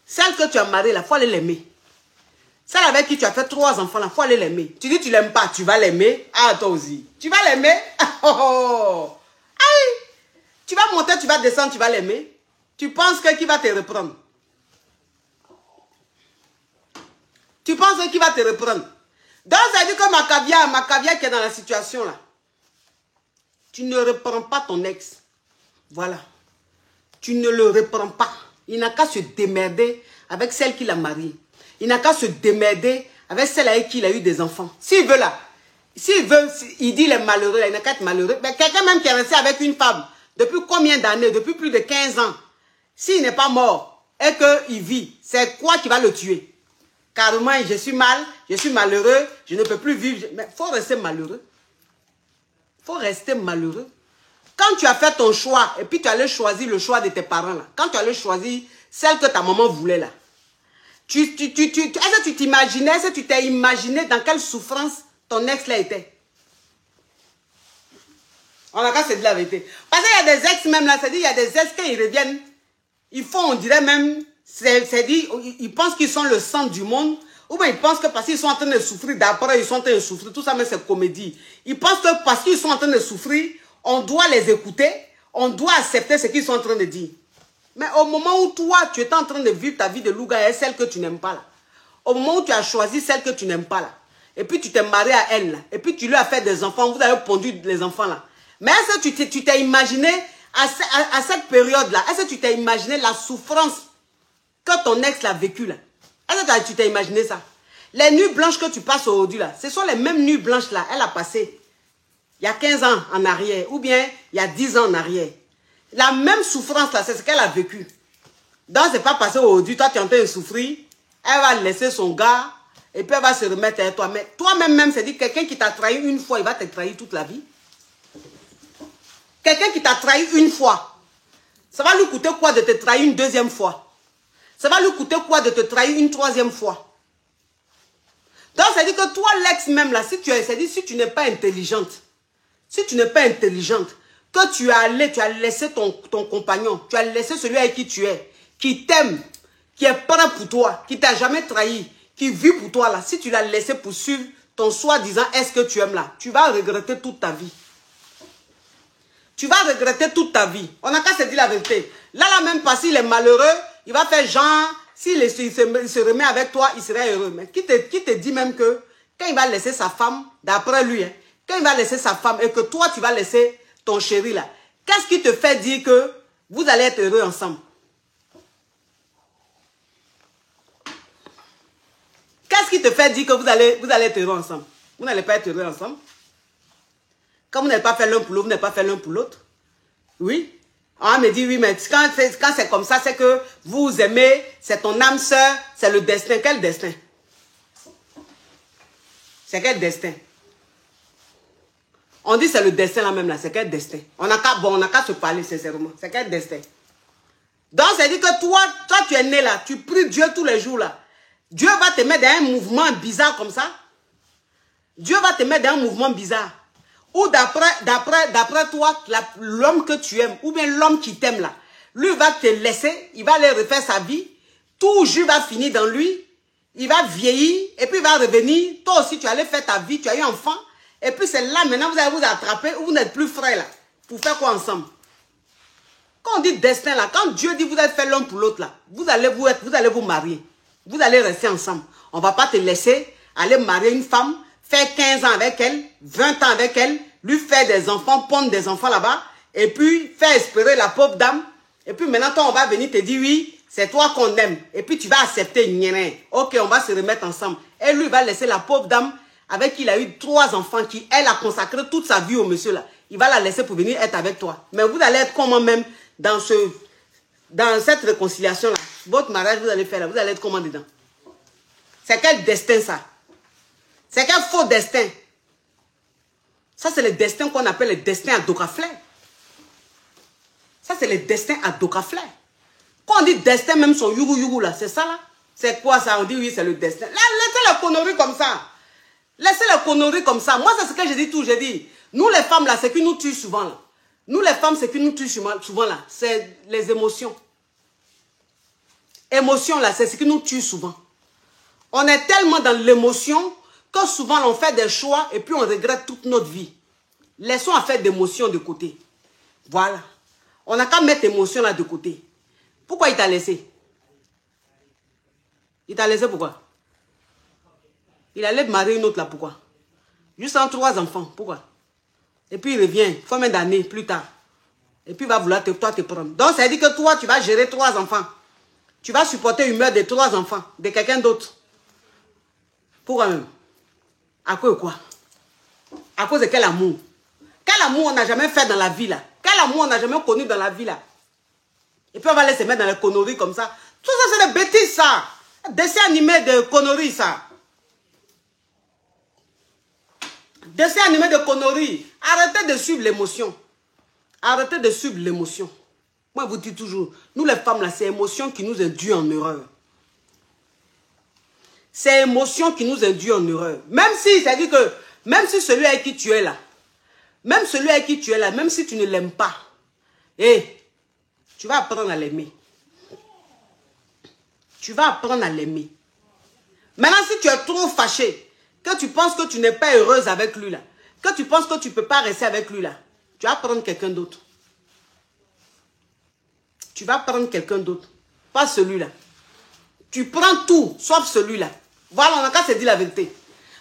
Celle que tu as mariée là, il faut aller l'aimer. Celle avec qui tu as fait 3 enfants là, il faut aller l'aimer. Tu dis tu l'aimes pas, tu vas l'aimer. Ah, toi aussi. Tu vas l'aimer. Oh. Aïe. Tu vas monter, tu vas descendre, tu vas l'aimer. Tu penses que qui va te reprendre? Tu penses qu'il va te reprendre? Donc, ça dit que Macavia qui est dans la situation là. Tu ne reprends pas ton ex. Voilà. Tu ne le reprends pas. Il n'a qu'à se démerder avec celle qu'il a mariée. Il n'a qu'à se démerder avec celle avec qui il a eu des enfants. S'il veut là, s'il veut, il dit il est malheureux, là, il n'a qu'à être malheureux. Mais quelqu'un même qui est resté avec une femme depuis combien d'années? Depuis plus de 15 ans. S'il n'est pas mort et qu'il vit, c'est quoi qui va le tuer? Carrément, je suis mal, je suis malheureux, je ne peux plus vivre. Mais il faut rester malheureux. Il faut rester malheureux. Quand tu as fait ton choix, et puis tu allais choisir le choix de tes parents, là. Quand tu allais choisir celle que ta maman voulait, là. Est-ce que tu t'imaginais, est-ce que tu t'es imaginé dans quelle souffrance ton ex là était? On a qu'à se dire la vérité. Parce qu'il y a des ex même là, c'est-à-dire il y a des ex quand ils reviennent, ils font, on dirait même, c'est-à-dire, ils pensent qu'ils sont le centre du monde, ou bien ils pensent que parce qu'ils sont en train de souffrir, d'après ils sont en train de souffrir, tout ça mais c'est comédie. Ils pensent que parce qu'ils sont en train de souffrir, on doit les écouter, on doit accepter ce qu'ils sont en train de dire. Mais au moment où toi, tu es en train de vivre ta vie de louga, celle que tu n'aimes pas là, au moment où tu as choisi celle que tu n'aimes pas là, et puis tu t'es marié à elle là, et puis tu lui as fait des enfants, vous avez pondu les enfants là. Mais est-ce que tu t'es imaginé à cette période-là, est-ce que tu t'es imaginé la souffrance que ton ex l'a vécue là? Est-ce que tu t'es imaginé ça? Les nuits blanches que tu passes aujourd'hui là, ce sont les mêmes nuits blanches là, elle a passé il y a 15 ans en arrière, ou bien il y a 10 ans en arrière. La même souffrance là, c'est ce qu'elle a vécu. Donc c'est pas passé aujourd'hui, toi tu es en train de souffrir, elle va laisser son gars, et puis elle va se remettre à toi. Mais toi-même, c'est dit quelqu'un qui t'a trahi une fois, il va te trahir toute la vie. Quelqu'un qui t'a trahi une fois, ça va lui coûter quoi de te trahir une deuxième fois? Ça va lui coûter quoi de te trahir une troisième fois? Donc, ça dit que toi, l'ex même là, si tu n'es pas intelligente, que tu as laissé ton compagnon, tu as laissé celui avec qui tu es, qui t'aime, qui est prêt pour toi, qui t'a jamais trahi, qui vit pour toi là, si tu l'as laissé poursuivre ton soi-disant est-ce que tu aimes là, tu vas regretter toute ta vie. Tu vas regretter toute ta vie. On n'a qu'à se dire la vérité. Là, même pas s'il est malheureux, il va faire genre, s'il se remet avec toi, il serait heureux. Mais qui te dit même que quand il va laisser sa femme, d'après lui, hein, quand il va laisser sa femme et que toi, tu vas laisser ton chéri là, qu'est-ce qui te fait dire que vous allez être heureux ensemble? Qu'est-ce qui te fait dire que vous allez être heureux ensemble? Vous n'allez pas être heureux ensemble? Quand vous n'avez pas fait l'un pour l'autre, vous n'avez pas fait l'un pour l'autre. Oui. On me dit, oui, mais quand c'est comme ça, c'est que vous aimez, c'est ton âme sœur, c'est le destin. Quel destin? C'est quel destin? On dit c'est le destin là même là, c'est quel destin? On n'a qu'à se parler sincèrement. C'est quel destin? Donc, c'est dit que toi, tu es né là, tu pries Dieu tous les jours là. Dieu va te mettre dans un mouvement bizarre comme ça. Dieu va te mettre dans un mouvement bizarre. Ou d'après toi, l'homme que tu aimes, ou bien l'homme qui t'aime là, lui va te laisser, il va aller refaire sa vie, tout jus va finir dans lui, il va vieillir, et puis il va revenir, toi aussi tu allais faire ta vie, tu as eu un enfant, et puis c'est là maintenant vous allez vous attraper, vous n'êtes plus frais là, pour faire quoi ensemble? Quand on dit destin là, quand Dieu dit vous allez faire l'un pour l'autre là, vous allez vous marier, vous allez rester ensemble. On ne va pas te laisser aller marier une femme, faire 15 ans avec elle, 20 ans avec elle, lui faire des enfants, pondre des enfants là-bas, et puis faire espérer la pauvre dame. Et puis maintenant, toi, on va venir te dire, oui, c'est toi qu'on aime. Et puis tu vas accepter, ok, on va se remettre ensemble. Et lui, il va laisser la pauvre dame avec qui il a eu 3 enfants, qui, elle, a consacré toute sa vie au monsieur là. Il va la laisser pour venir être avec toi. Mais vous allez être comment même dans cette réconciliation-là? Votre mariage, vous allez faire là, vous allez être comment dedans? C'est quel destin ça? C'est quel faux destin? Ça, c'est le destin qu'on appelle le destin à Dokaflair. Ça, c'est le destin à Dokaflair. Quand on dit destin, même son yougou là, c'est ça là? C'est quoi ça? On dit oui, c'est le destin. Là, laissez la connerie comme ça. Laissez la connerie comme ça. Moi, c'est ce que je dis tout. Je dis, nous les femmes là, c'est qui nous tue souvent là. Nous les femmes, c'est qui nous tue souvent là. C'est les émotions. Émotion là, c'est ce qui nous tue souvent. On est tellement dans l'émotion que souvent on fait des choix et puis on regrette toute notre vie. Laissons à faire d'émotions de côté. Voilà. On n'a qu'à mettre l'émotion là de côté. Pourquoi il t'a laissé? Il t'a laissé pourquoi? Il allait te marier une autre là, pourquoi? Juste en 3 enfants, pourquoi? Et puis il revient, combien d'années plus tard? Et puis il va vouloir toi te prendre. Donc ça veut dire que toi, tu vas gérer 3 enfants. Tu vas supporter une mère de 3 enfants, de quelqu'un d'autre. Pourquoi même? À cause de quoi? À cause de quel amour? Quel amour on n'a jamais fait dans la vie là? Quel amour on n'a jamais connu dans la vie là? Et puis on va laisser mettre dans les conneries comme ça. Tout ça c'est des bêtises ça. Dessin animé de conneries ça. Dessin animé de conneries. Arrêtez de suivre l'émotion. Arrêtez de suivre l'émotion. Moi je vous dis toujours, nous les femmes là, c'est l'émotion qui nous induit en erreur. C'est l'émotion qui nous induit en erreur. Même si, c'est-à-dire que, même si celui avec qui tu es là, même celui avec qui tu es là, même si tu ne l'aimes pas, tu vas apprendre à l'aimer. Tu vas apprendre à l'aimer. Maintenant, si tu es trop fâché, que tu penses que tu n'es pas heureuse avec lui là, que tu penses que tu ne peux pas rester avec lui là, tu vas prendre quelqu'un d'autre. Tu vas prendre quelqu'un d'autre. Pas celui-là. Tu prends tout, sauf celui-là. Voilà, on a qu'à se dire la vérité.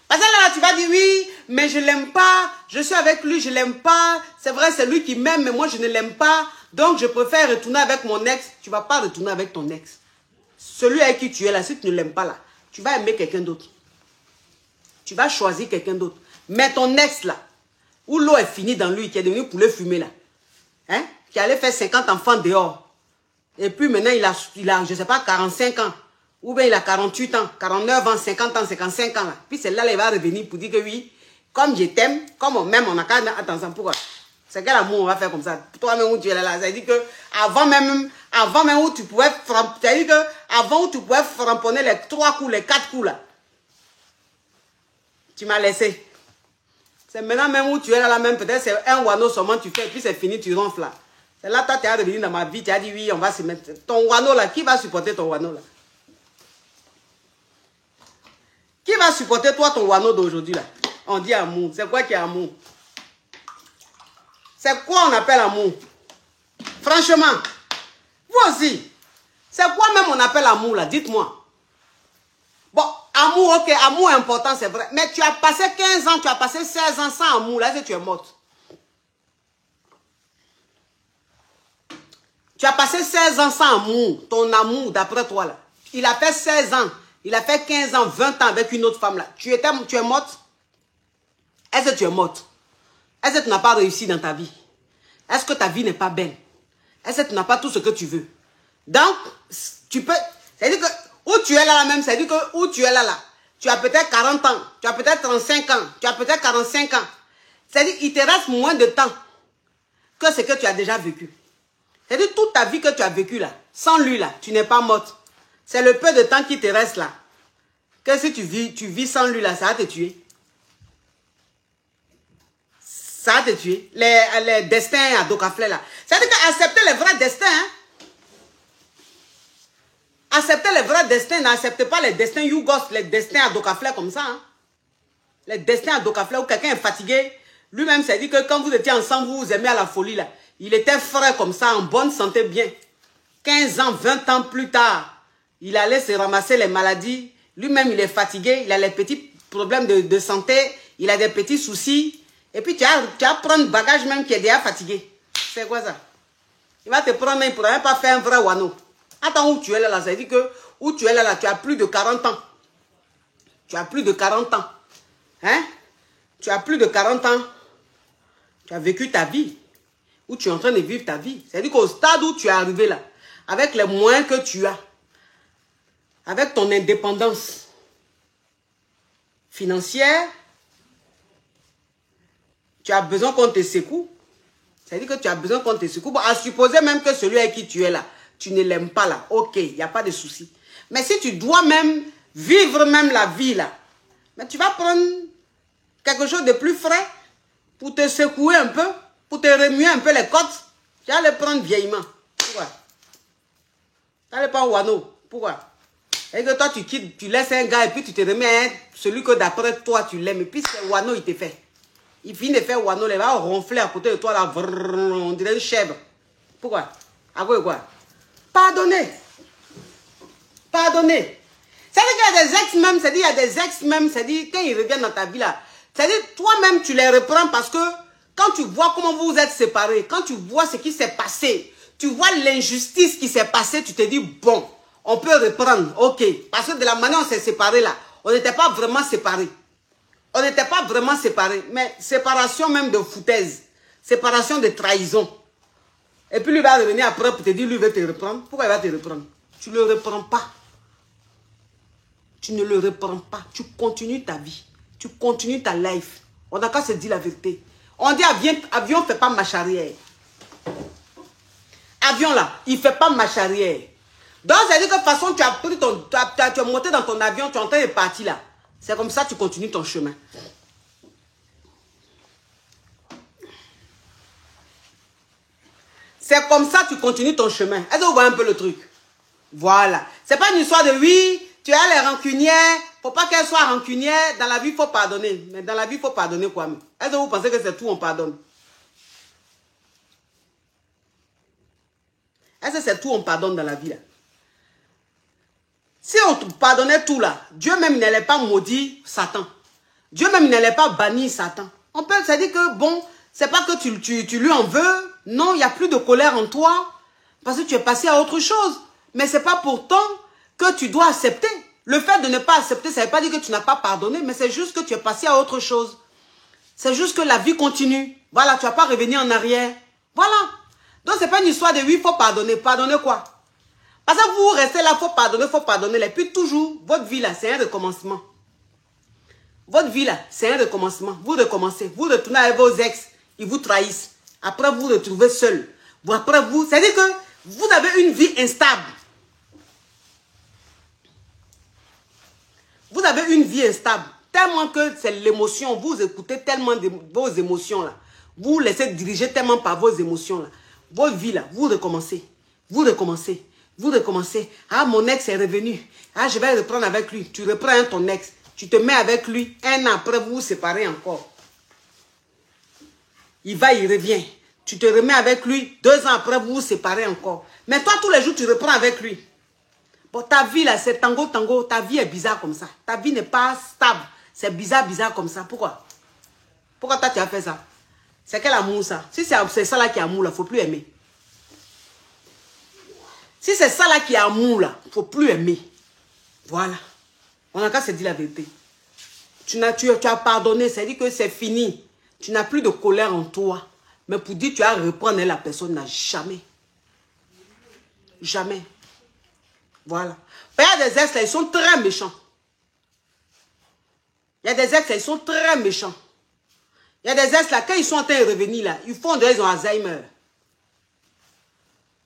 Parce que là, tu vas dire, oui, mais je ne l'aime pas, je suis avec lui, je ne l'aime pas. C'est vrai, c'est lui qui m'aime, mais moi, je ne l'aime pas. Donc, je préfère retourner avec mon ex. Tu ne vas pas retourner avec ton ex. Celui avec qui tu es là, si tu ne l'aimes pas là, tu vas aimer quelqu'un d'autre. Tu vas choisir quelqu'un d'autre. Mais ton ex là, où l'eau est finie dans lui, qui est devenu poulet fumé là, hein, qui allait faire 50 enfants dehors. Et puis maintenant, il a je ne sais pas, 45 ans. Ou bien il a 48 ans, 49 ans, 50 ans, 55 ans. Là. Puis c'est là qu'il va revenir pour dire que oui, comme je t'aime, comme on m'aime, on n'a qu'à... Attention, pourquoi? C'est quel amour on va faire comme ça? Toi-même où tu es là, ça veut dire que avant même où tu pouvais framponner les 3 coups, les 4 coups là. Tu m'as laissé. C'est maintenant même où tu es là, même peut-être c'est un wano seulement tu fais, et puis c'est fini, tu ronfles là. C'est là, toi, tu es revenu dans ma vie, tu as dit oui, on va se mettre. Ton wano là, qui va supporter ton wano là? Qui va supporter toi ton wano d'aujourd'hui là? On dit amour. C'est quoi qui est amour? C'est quoi on appelle amour? Franchement, vous aussi, c'est quoi même on appelle amour là? Dites-moi. Bon, amour, ok, amour est important, c'est vrai. Mais tu as passé 15 ans, tu as passé 16 ans sans amour, là, tu es morte. Tu as passé 16 ans sans amour, ton amour, d'après toi là. Il a fait 16 ans. Il a fait 15 ans, 20 ans avec une autre femme là. Tu es morte? Est-ce que tu es morte? Est-ce que tu n'as pas réussi dans ta vie? Est-ce que ta vie n'est pas belle? Est-ce que tu n'as pas tout ce que tu veux? Donc, tu peux... C'est-à-dire que où tu es là même, c'est-à-dire que où tu es là, tu as peut-être 40 ans, tu as peut-être 35 ans, tu as peut-être 45 ans. C'est-à-dire qu'il te reste moins de temps que ce que tu as déjà vécu. C'est-à-dire toute ta vie que tu as vécue là, sans lui là, tu n'es pas morte. C'est le peu de temps qui te reste là. Que si tu vis sans lui là, ça va te tuer. Ça va te tuer. Les destins à Dokaflair là. C'est-à-dire qu'accepter les vrais destins, hein? Acceptez les vrais destins, n'acceptez pas les destins Yougos, les destins à Docafleur comme ça. Hein. Les destins à Docafleur où quelqu'un est fatigué. Lui-même s'est dit que quand vous étiez ensemble, vous vous aimez à la folie là. Il était frais comme ça, en bonne santé, bien. 15 ans, 20 ans plus tard, il allait se ramasser les maladies. Lui-même, il est fatigué, il a les petits problèmes de santé, il a des petits soucis. Et puis, tu vas prendre un bagage même qui est déjà fatigué. C'est quoi ça? Il va te prendre, il ne pourra même pas faire un vrai wano. Attends, où tu es là, ça veut dire que où tu es là, tu as plus de 40 ans. Tu as plus de 40 ans. Hein? Tu as plus de 40 ans. Tu as vécu ta vie. Où tu es en train de vivre ta vie. C'est-à-dire qu'au stade où tu es arrivé là, avec les moyens que tu as, avec ton indépendance financière, tu as besoin qu'on te secoue. C'est-à-dire que tu as besoin qu'on te secoue. Bon, à supposer même que celui avec qui tu es là, tu ne l'aimes pas là. Ok, il n'y a pas de souci. Mais si tu dois même vivre même la vie là, mais tu vas prendre quelque chose de plus frais pour te secouer un peu, pour te remuer un peu les côtes. Tu vas le prendre vieillement. Pourquoi? Tu n'allais pas au Wano. Pourquoi? Et que toi, tu quittes, tu laisses un gars et puis tu te remets celui que d'après toi, tu l'aimes. Et puis c'est Wano, il te fait. Il finit de faire Wano, il va ronfler à côté de toi, là, on dirait une chèvre. Pourquoi? À quoi quoi? Pardonnez. Pardonnez. C'est-à-dire qu'il y a des ex même, c'est-à-dire il y a des ex même, c'est-à-dire quand ils reviennent dans ta vie là, c'est-à-dire toi-même tu les reprends parce que quand tu vois comment vous vous êtes séparés, quand tu vois ce qui s'est passé, tu vois l'injustice qui s'est passée, tu te dis bon, on peut reprendre, ok. Parce que de la manière dont on s'est séparés là, on n'était pas vraiment séparés. On n'était pas vraiment séparés, mais séparation même de foutaise, séparation de trahison. Et puis lui va revenir après pour te dire, lui veut te reprendre. Pourquoi il va te reprendre? Tu ne le reprends pas. Tu ne le reprends pas. Tu continues ta vie. Tu continues ta life. On n'a qu'à se dire la vérité. On dit avion ne fait pas marche arrière. Avion là, il ne fait pas marche arrière. Donc, c'est-à-dire que de toute façon, tu as pris ton, tu es monté dans ton avion, tu es en train de partir là. C'est comme ça que tu continues ton chemin. C'est comme ça que tu continues ton chemin. Est-ce que vous voyez un peu le truc? Voilà. C'est pas une histoire de oui, tu as les rancunières. Faut pas qu'elles soient rancunières. Dans la vie, il faut pardonner. Mais dans la vie, il faut pardonner quoi? Est-ce que vous pensez que c'est tout, on pardonne? Est-ce que c'est tout, on pardonne dans la vie là? Si on pardonnait tout là, Dieu même n'allait pas maudire Satan. Dieu même n'allait pas bannir Satan. On peut se dire que bon, c'est pas que tu lui en veux. Non, il n'y a plus de colère en toi. Parce que tu es passé à autre chose. Mais ce n'est pas pourtant que tu dois accepter. Le fait de ne pas accepter, ça ne veut pas dire que tu n'as pas pardonné. Mais c'est juste que tu es passé à autre chose. C'est juste que la vie continue. Voilà, tu ne vas pas revenir en arrière. Voilà. Donc, ce n'est pas une histoire de oui, il faut pardonner. Pardonner quoi? Parce que vous restez là, il faut pardonner. Et puis toujours, votre vie là, c'est un recommencement. Votre vie là, c'est un recommencement. Vous recommencez. Vous retournez avec vos ex. Ils vous trahissent. Après, vous vous retrouvez seul. Après, vous... C'est-à-dire que vous avez une vie instable. Vous avez une vie instable. Tellement que c'est l'émotion. Vous écoutez tellement de vos émotions là. Vous vous laissez diriger tellement par vos émotions là. Votre vie là, vous recommencez. Vous recommencez. Vous recommencez. Ah, mon ex est revenu. Ah, je vais reprendre avec lui. Tu reprends ton ex. Tu te mets avec lui. Un an après, vous vous séparez encore. Il va, il revient. Tu te remets avec lui. 2 ans après, vous vous séparez encore. Mais toi, tous les jours, tu reprends avec lui. Bon, ta vie, là, c'est tango, tango. Ta vie est bizarre comme ça. Ta vie n'est pas stable. C'est bizarre, bizarre comme ça. Pourquoi? Pourquoi toi, tu as fait ça? C'est quel amour, ça? Si c'est ça là qui est amour, là, il ne faut plus aimer. Si c'est ça là qui est amour, là, il ne faut plus aimer. Voilà. On n'a qu'à se dire la vérité. Tu as pardonné, c'est-à-dire que c'est fini. Tu n'as plus de colère en toi. Mais pour dire que tu as reprendre la personne, n'a jamais. Jamais. Voilà. Il y a des ex là, ils sont très méchants. Il y a des ex là, ils sont très méchants. Il y a des ex là, quand ils sont en train de revenir là, ils font ils ont Alzheimer.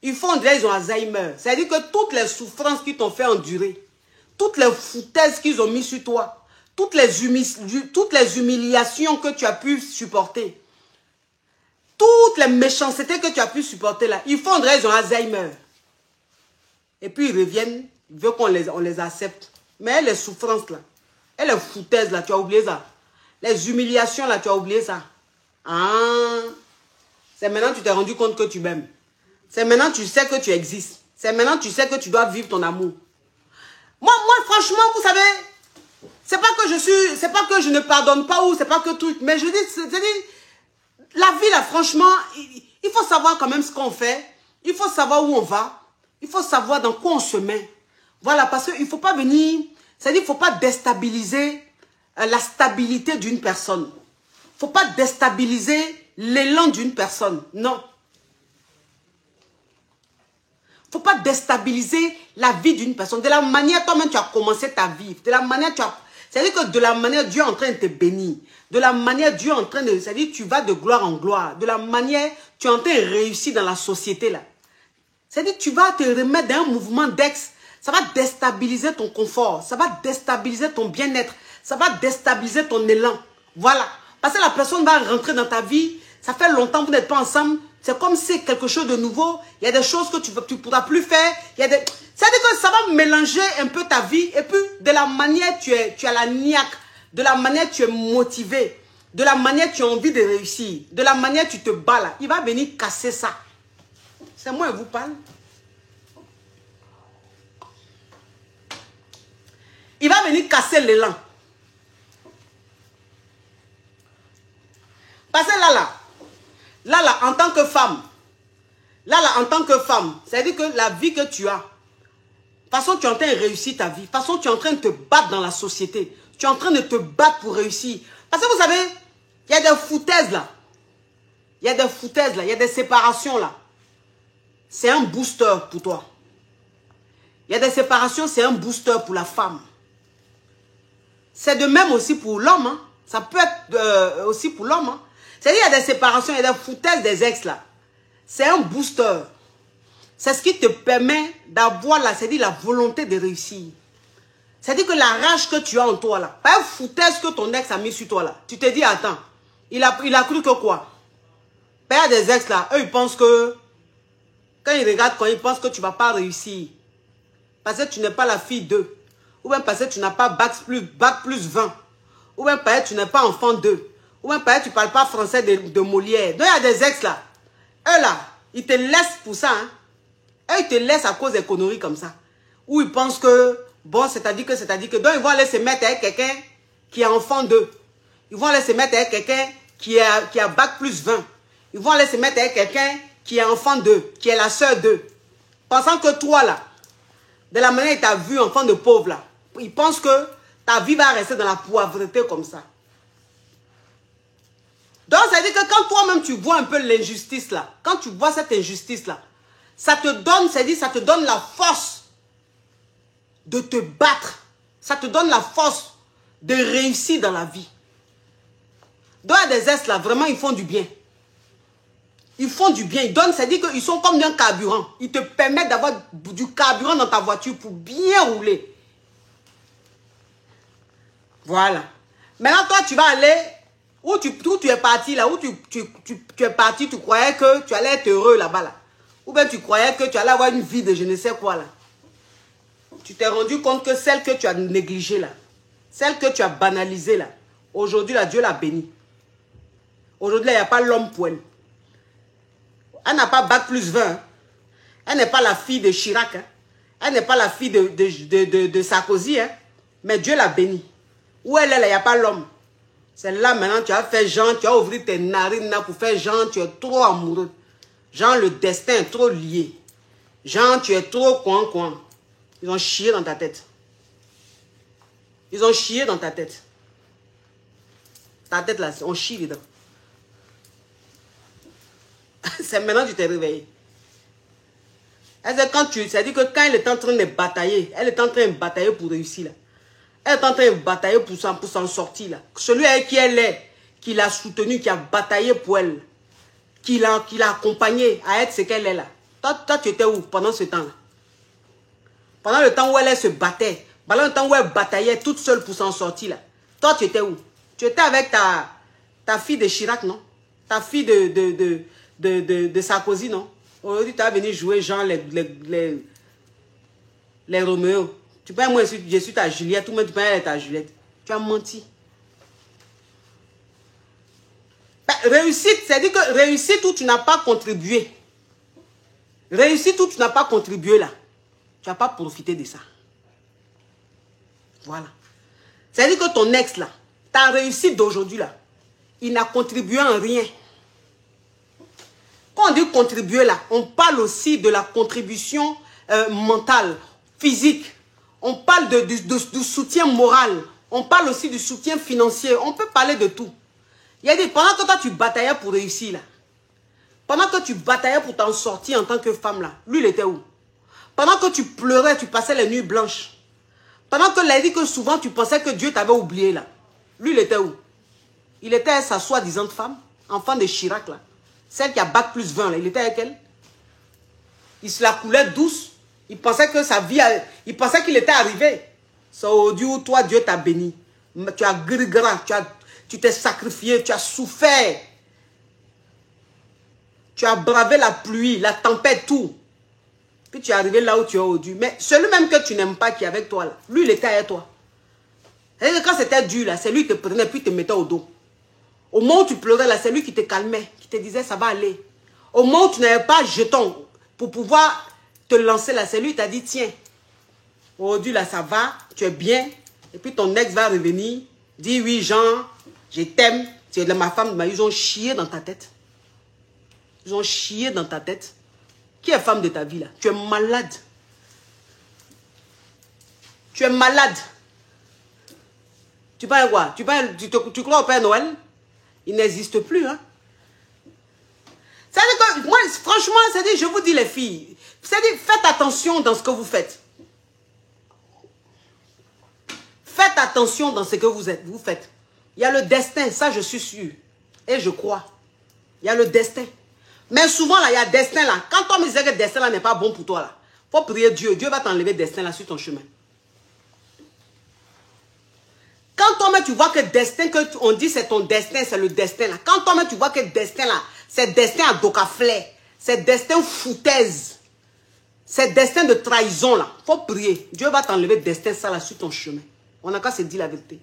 Ils font ils ont Alzheimer. C'est-à-dire que toutes les souffrances qu'ils t'ont fait endurer, toutes les foutaises qu'ils ont mis sur toi, toutes les humiliations que tu as pu supporter, toutes les méchancetés que tu as pu supporter là, ils font ils ont Alzheimer. Et puis ils reviennent, Il veut qu'on les accepte. Mais les souffrances là, et les foutaises là, tu as oublié ça. Les humiliations là, tu as oublié ça. Ah, c'est maintenant que tu t'es rendu compte que tu m'aimes. C'est maintenant que tu sais que tu existes. C'est maintenant que tu sais que tu dois vivre ton amour. Moi franchement, vous savez, c'est pas que je ne pardonne pas ou c'est pas que truc, mais je dis, la vie là, franchement, il faut savoir quand même ce qu'on fait. Il faut savoir où on va. Il faut savoir dans quoi on se met. Voilà, parce qu'il ne faut pas venir, c'est-à-dire il ne faut pas déstabiliser la stabilité d'une personne. Il ne faut pas déstabiliser l'élan d'une personne. Non. Il ne faut pas déstabiliser la vie d'une personne. De la manière, toi-même, tu as commencé ta vie. De la manière, c'est-à-dire que de la manière, Dieu est en train de te bénir. De la manière, Dieu est en train de... C'est-à-dire, tu vas de gloire en gloire. De la manière, tu es en train de réussir dans la société, là. C'est-à-dire, tu vas te remettre dans un mouvement d'ex. Ça va déstabiliser ton confort. Ça va déstabiliser ton bien-être. Ça va déstabiliser ton élan. Voilà. Parce que la personne va rentrer dans ta vie. Ça fait longtemps que vous n'êtes pas ensemble. C'est comme si c'est quelque chose de nouveau. Il y a des choses que tu ne pourras plus faire. C'est-à-dire que ça va mélanger un peu ta vie. Et puis, de la manière tu as la niaque. De la manière tu es motivé. De la manière tu as envie de réussir. De la manière tu te bats là. Il va venir casser ça. C'est moi qui vous parle. Il va venir casser l'élan. Parce que là, en tant que femme, c'est-à-dire que la vie que tu as, de toute façon, tu es en train de réussir ta vie. De toute façon, tu es en train de te battre dans la société. Tu es en train de te battre pour réussir. Parce que vous savez, il y a des foutaises là. Il y a des foutaises là. Il y a des séparations là. C'est un booster pour toi. Il y a des séparations, c'est un booster pour la femme. C'est de même aussi pour l'homme. Hein. Ça peut être aussi pour l'homme. Hein. C'est-à-dire qu'il y a des séparations, il y a des foutaises des ex là. C'est un booster. C'est ce qui te permet d'avoir la volonté de réussir. C'est-à-dire que la rage que tu as en toi là, pas une foutaise que ton ex a mis sur toi là. Tu te dis, attends, il a cru que quoi? Il y a des ex là, eux ils pensent que, quand ils regardent, quand ils pensent que tu ne vas pas réussir, parce que tu n'es pas la fille d'eux, ou bien parce que tu n'as pas bac plus 20, ou bien parce que tu n'es pas enfant d'eux, ou bien parce que tu ne parles pas français de Molière. Donc il y a des ex là, eux là, ils te laissent pour ça. Hein. Eux ils te laissent à cause des conneries comme ça. Ou ils pensent que, bon, c'est-à-dire que, donc ils vont aller se mettre avec quelqu'un qui est enfant d'eux. Ils vont aller se mettre avec quelqu'un qui a bac plus 20. Ils vont aller se mettre avec quelqu'un qui est enfant d'eux, qui est la sœur d'eux. Pensant que toi là, de la manière dont tu as vu enfant de pauvre là, ils pensent que ta vie va rester dans la pauvreté comme ça. Donc ça veut dire que quand toi-même tu vois un peu l'injustice là, quand tu vois cette injustice là, ça te donne, ça te donne la force de te battre. Ça te donne la force de réussir dans la vie. Donc il y a des ex là, vraiment ils font du bien. Ils font du bien, ils donnent, c'est-à-dire qu'ils sont comme d'un carburant. Ils te permettent d'avoir du carburant dans ta voiture pour bien rouler. Voilà. Maintenant, toi, tu vas aller, où tu es parti là, où tu es parti, tu croyais que tu allais être heureux là-bas là. Ou bien tu croyais que tu allais avoir une vie de je ne sais quoi là. Tu t'es rendu compte que celle que tu as négligée là, celle que tu as banalisée là, aujourd'hui là, Dieu l'a bénie. Aujourd'hui là, il n'y a pas l'homme pour elle. Elle n'a pas bac plus 20. Hein. Elle n'est pas la fille de Chirac. Hein. Elle n'est pas la fille de Sarkozy. Hein. Mais Dieu l'a bénie. Où elle est là, il n'y a pas l'homme. C'est là maintenant, tu as fait genre, tu as ouvert tes narines là pour faire genre, tu es trop amoureux. Genre, le destin est trop lié. Genre, tu es trop coin. Ils ont chié dans ta tête. Ils ont chié dans ta tête. Ta tête là, on chie dedans. C'est maintenant que tu t'es réveillé. C'est-à-dire que quand elle est en train de batailler, elle est en train de batailler pour réussir là. Elle est en train de batailler pour s'en sortir là. Celui avec qui elle est, qui l'a soutenue, qui a bataillé pour elle, qui l'a accompagnée à être ce qu'elle est là. Toi, tu étais où pendant ce temps-là? Pendant le temps où elle se battait, pendant le temps où elle bataillait toute seule pour s'en sortir là. Toi, tu étais où? Tu étais avec ta fille de Chirac, non? Ta fille de Sarkozy, non? Aujourd'hui, tu as venu jouer genre les Roméo. Tu penses, moi, je suis ta Juliette, tout le monde, tu penses, elle est ta Juliette. Tu as menti. Ben, réussite, c'est-à-dire que réussite où tu n'as pas contribué. Réussite où tu n'as pas contribué là. Tu n'as pas profité de ça. Voilà. C'est-à-dire que ton ex là, ta réussite d'aujourd'hui là, il n'a contribué en rien. Quand on dit contribuer là, on parle aussi de la contribution mentale, physique. On parle du soutien moral. On parle aussi du soutien financier. On peut parler de tout. Il y a des, pendant que toi tu bataillais pour réussir là, pendant que tu bataillais pour t'en sortir en tant que femme là, lui il était où? Pendant que tu pleurais, tu passais les nuits blanches. Pendant que il dit que souvent tu pensais que Dieu t'avait oublié là, lui il était où? Il était sa soi-disant femme, enfant de Chirac là. Celle qui a bac plus 20 là, il était avec elle. Il se la coulait douce. Il pensait que sa vie, il pensait qu'il était arrivé. So, toi, Dieu t'a béni. Tu as gris-gras, tu t'es sacrifié, tu as souffert. Tu as bravé la pluie, la tempête, tout. Puis tu es arrivé là où tu es aujourd'hui. Mais celui même que tu n'aimes pas qui est avec toi, là, lui, il était avec toi. Et quand c'était dur, là, c'est lui qui te prenait puis te mettait au dos. Au moment où tu pleurais, là, c'est lui qui te calmait, qui te disait ça va aller. Au moment où tu n'avais pas jeton pour pouvoir te lancer là, c'est lui qui t'a dit tiens, aujourd'hui là ça va, tu es bien. Et puis ton ex va revenir, dit oui Jean, je t'aime, tu es de ma femme, ils ont chié dans ta tête. Ils ont chié dans ta tête. Qui est femme de ta vie là? Tu es malade. Tu es malade. Tu parles quoi? Tu crois au Père Noël? Il n'existe plus, hein. C'est-à-dire que, moi, franchement, c'est-à-dire, je vous dis les filles, c'est-à-dire, faites attention dans ce que vous faites. Faites attention dans ce que vous faites. Il y a le destin, ça je suis sûr. Et je crois. Il y a le destin. Mais souvent, là, il y a le destin, là. Quand on me dit que le destin, là, n'est pas bon pour toi, là, il faut prier Dieu. Dieu va t'enlever le destin, là, sur ton chemin. Quand toi-même, tu vois que le destin, on dit c'est ton destin, c'est le destin, là. Quand toi-même, tu vois que le destin, là, c'est destin à docaflé, c'est destin foutaise, c'est destin de trahison, là. Il faut prier. Dieu va t'enlever le destin, ça, là, sur ton chemin. On n'a qu'à se dire la vérité.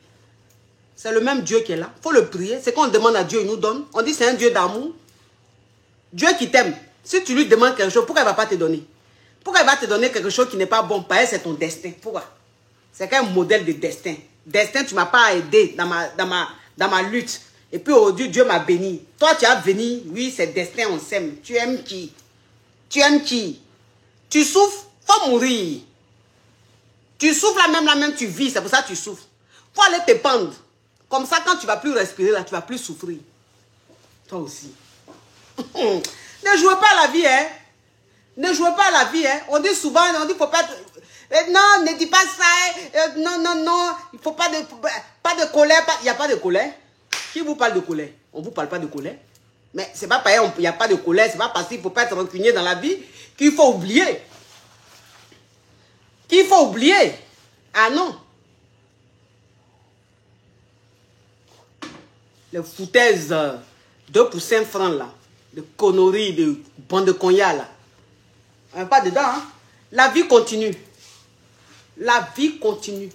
C'est le même Dieu qui est là. Il faut le prier. C'est qu'on demande à Dieu, il nous donne. On dit c'est un Dieu d'amour. Dieu qui t'aime. Si tu lui demandes quelque chose, pourquoi il ne va pas te donner? Pourquoi il va te donner quelque chose qui n'est pas bon? Parce que c'est ton destin. Pourquoi? C'est qu'un modèle de destin. Destin, tu ne m'as pas aidé dans ma lutte. Et puis aujourd'hui, Dieu m'a béni. Toi, tu as béni. Oui, c'est destin, on s'aime. Tu aimes qui? Tu aimes qui? Tu souffres, faut mourir. Tu souffres la même, tu vis. C'est pour ça que tu souffres. Faut aller te pendre. Comme ça, quand tu ne vas plus respirer, là, tu ne vas plus souffrir. Toi aussi. Ne jouez pas à la vie, hein. Ne jouez pas à la vie, hein. On dit souvent, on dit, faut pas... non, ne dis pas ça. Non, non, non. Il ne faut pas de colère. Il n'y a pas de colère. Qui vous parle de colère? On ne vous parle pas de colère. Mais ce n'est pas pareil, il n'y a pas de colère. Ce n'est pas parce qu'il ne faut pas être rancunier dans la vie qu'il faut oublier. Qu'il faut oublier. Ah non. Les foutaises 2 pour 5 francs là. De conneries, de bande de cognac là. On n'est pas dedans, hein. La vie continue. La vie continue.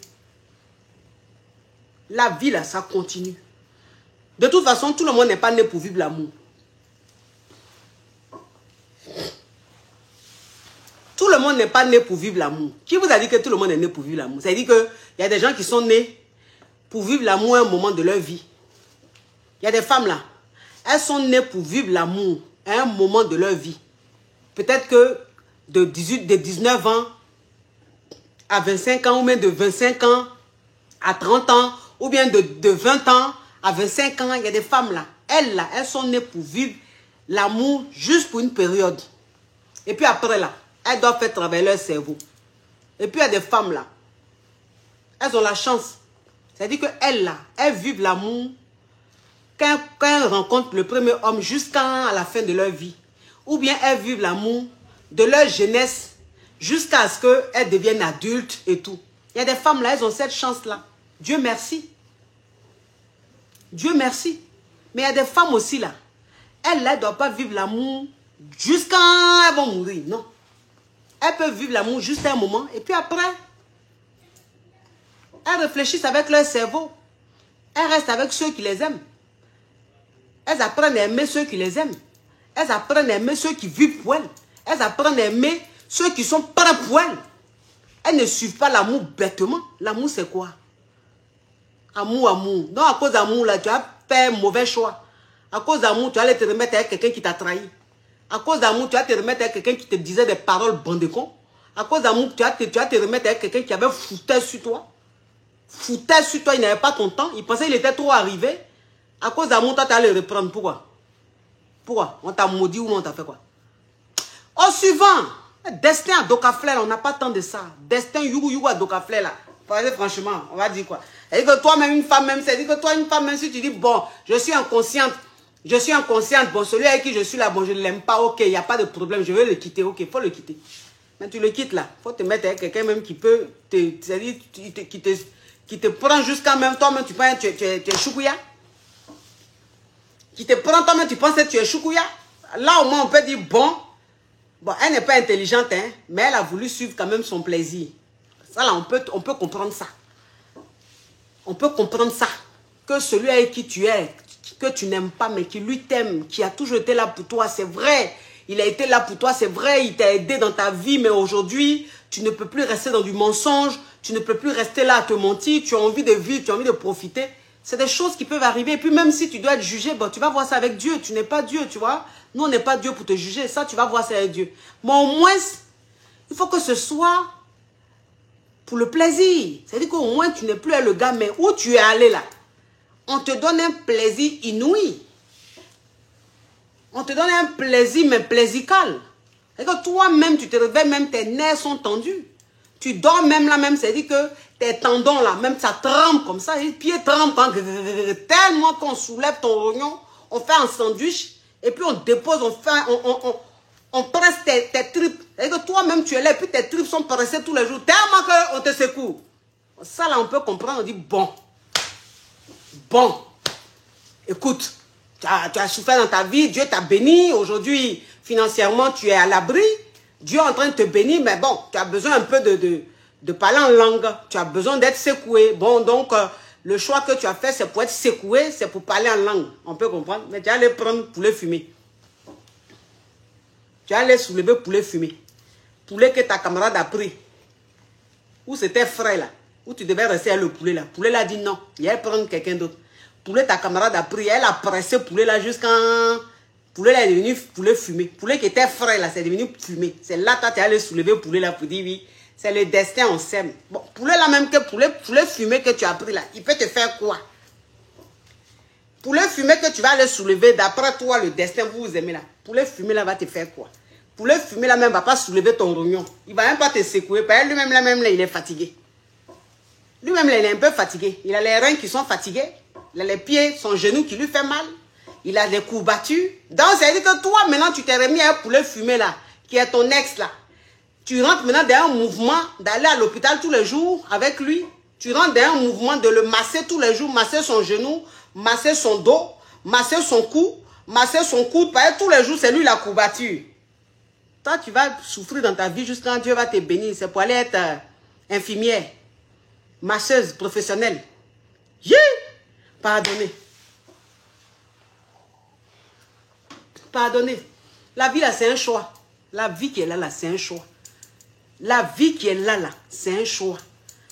La vie là, ça continue. De toute façon, tout le monde n'est pas né pour vivre l'amour. Tout le monde n'est pas né pour vivre l'amour. Qui vous a dit que tout le monde est né pour vivre l'amour? Ça veut dire qu'il y a des gens qui sont nés pour vivre l'amour à un moment de leur vie. Il y a des femmes là, elles sont nées pour vivre l'amour à un moment de leur vie. Peut-être que de 19 ans à 25 ans, ou bien de 25 ans à 30 ans, ou bien de 20 ans à 25 ans, il y a des femmes là. Elles sont nées pour vivre l'amour juste pour une période. Et puis après là, elles doivent faire travailler leur cerveau. Et puis il y a des femmes là, elles ont la chance. C'est-à-dire qu'elles là, elles vivent l'amour quand elles rencontrent le premier homme jusqu'à la fin de leur vie. Ou bien elles vivent l'amour de leur jeunesse jusqu'à ce qu'elles deviennent adultes et tout. Il y a des femmes là, elles ont cette chance-là. Dieu merci. Dieu merci. Mais il y a des femmes aussi là. Elles ne doivent pas vivre l'amour jusqu'à elles vont mourir. Non. elles peuvent vivre l'amour juste un moment. Et puis après, elles réfléchissent avec leur cerveau. Elles restent avec ceux qui les aiment. Elles apprennent à aimer ceux qui les aiment. Elles apprennent à aimer ceux qui vivent pour elles. Elles apprennent à aimer ceux qui sont prêts pour elles. Elles ne suivent pas l'amour bêtement. L'amour, c'est quoi? Amour, amour. Donc, à cause d'amour, là, tu as fait un mauvais choix. À cause d'amour, tu vas aller te remettre avec quelqu'un qui t'a trahi. À cause d'amour, tu vas te remettre avec quelqu'un qui te disait des paroles bande de cons. À cause d'amour, tu vas te remettre avec quelqu'un qui avait foutu sur toi. Foutu sur toi, il n'avait pas ton temps. Il pensait qu'il était trop arrivé. À cause d'amour, toi, tu vas le reprendre. Pourquoi? Pourquoi? On t'a maudit ou on t'a fait quoi? Au suivant, destin à Dokaflé, on n'a pas tant de ça. Destin Yougou à Dokaflé, là. Franchement, on va dire quoi? C'est que toi-même, une femme, même, c'est dire que toi, une femme, même si tu dis, bon, je suis inconsciente, bon, celui avec qui je suis là, bon, je ne l'aime pas, ok, il n'y a pas de problème, je vais le quitter, ok, il faut le quitter. Mais tu le quittes là, il faut te mettre avec quelqu'un même qui peut, c'est-à-dire, qui te prend jusqu'à même toi-même, tu penses que tu es choukouya. Qui te prend toi-même, tu penses que tu es choukouya. Là, au moins, on peut dire, bon, elle n'est pas intelligente, hein, mais elle a voulu suivre quand même son plaisir. Ça là, on peut comprendre ça. On peut comprendre ça. Que celui avec qui tu es, que tu n'aimes pas, mais qui lui t'aime, qui a toujours été là pour toi, c'est vrai. Il a été là pour toi, c'est vrai. Il t'a aidé dans ta vie, mais aujourd'hui, tu ne peux plus rester dans du mensonge. Tu ne peux plus rester là à te mentir. Tu as envie de vivre, tu as envie de profiter. C'est des choses qui peuvent arriver. Et puis même si tu dois être jugé, bon, tu vas voir ça avec Dieu. Tu n'es pas Dieu, tu vois. Nous, on n'est pas Dieu pour te juger. Ça, tu vas voir ça avec Dieu. Mais au moins, il faut que ce soit pour le plaisir. C'est-à-dire qu'au moins, tu n'es plus le gars, mais où tu es allé là, on te donne un plaisir inouï. On te donne un plaisir, mais plaisical. C'est-à-dire que toi-même, tu te réveilles, même tes nerfs sont tendus. Tu dors même là, même, c'est-à-dire que tes tendons là, même ça tremble comme ça, les pieds tremblent quand, tellement qu'on soulève ton rognon, on fait un sandwich, et puis on dépose, on presse tes tripes. C'est-à-dire que toi-même, tu es là, et puis tes tripes sont pressées tous les jours, tellement qu'on te secoue. Ça, là, on peut comprendre, on dit, bon, écoute, tu as souffert dans ta vie, Dieu t'a béni, aujourd'hui, financièrement, tu es à l'abri, Dieu est en train de te bénir, mais bon, tu as besoin un peu de parler en langue, tu as besoin d'être secoué. Bon, donc, le choix que tu as fait, c'est pour être secoué, c'est pour parler en langue, on peut comprendre, mais tu vas aller prendre poulet fumé. Tu vas aller soulever poulet fumé. Poulet que ta camarade a pris. Ou c'était frais là. Où tu devais rester avec le poulet là. Poulet là a dit non. Il va prendre quelqu'un d'autre. Poulet ta camarade a pris. Elle a pressé poulet là jusqu'à... Poulet là est devenu poulet fumé. Poulet qui était frais là, c'est devenu fumé. C'est là que tu es allé soulever poulet là pour dire oui. C'est le destin, on s'aime. Bon, poulet là même que poulet fumé que tu as pris là, il peut te faire quoi? Poulet fumé que tu vas aller soulever, d'après toi, le destin, vous vous aimez là. Poulet fumé là va te faire quoi? Poulet fumé là même va pas soulever ton rognon. Il va même pas te secouer. Parce que lui-même là, il est fatigué. Lui-même là, il est un peu fatigué. Il a les reins qui sont fatigués. Il a les pieds, son genou qui lui fait mal. Il a des courbatures. Donc, ça veut dire que toi, maintenant, tu t'es remis à un poulet fumé là, qui est ton ex là. Tu rentres maintenant dans un mouvement d'aller à l'hôpital tous les jours avec lui. Tu rentres dans un mouvement de le masser tous les jours, masser son genou, masser son dos, masser son cou, masser son coude. Parce que tous les jours, c'est lui la courbature. Toi, tu vas souffrir dans ta vie jusqu'à quand Dieu va te bénir. C'est pour aller être infirmière, masseuse professionnelle. Yeah! Pardonnez. Pardonnez. La vie, là, c'est un choix. La vie qui est là, c'est un choix. La vie qui est là, c'est un choix.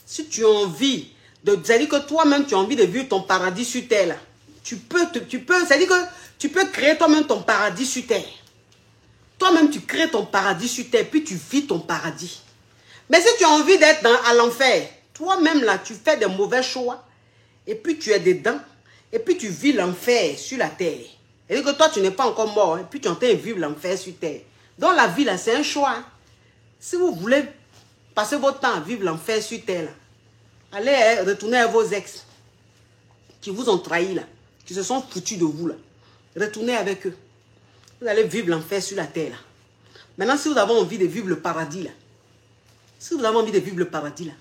Si tu as envie c'est-à-dire que toi-même, tu as envie de vivre ton paradis sur terre, là. C'est-à-dire que tu peux créer toi-même ton paradis sur terre. Toi-même, tu crées ton paradis sur terre, puis tu vis ton paradis. Mais si tu as envie d'être à l'enfer, toi-même, là, tu fais des mauvais choix, et puis tu es dedans, et puis tu vis l'enfer sur la terre. C'est-à-dire que toi, tu n'es pas encore mort, et puis tu es en train de vivre l'enfer sur terre. Donc, la vie, là, c'est un choix. Hein. Si vous voulez passer votre temps à vivre l'enfer sur terre, là, allez retourner à vos ex qui vous ont trahi, là, qui se sont foutus de vous. Là. Retournez avec eux. Vous allez vivre l'enfer sur la terre. Là. Maintenant, si vous avez envie de vivre le paradis, là, si vous avez envie de vivre le paradis, là,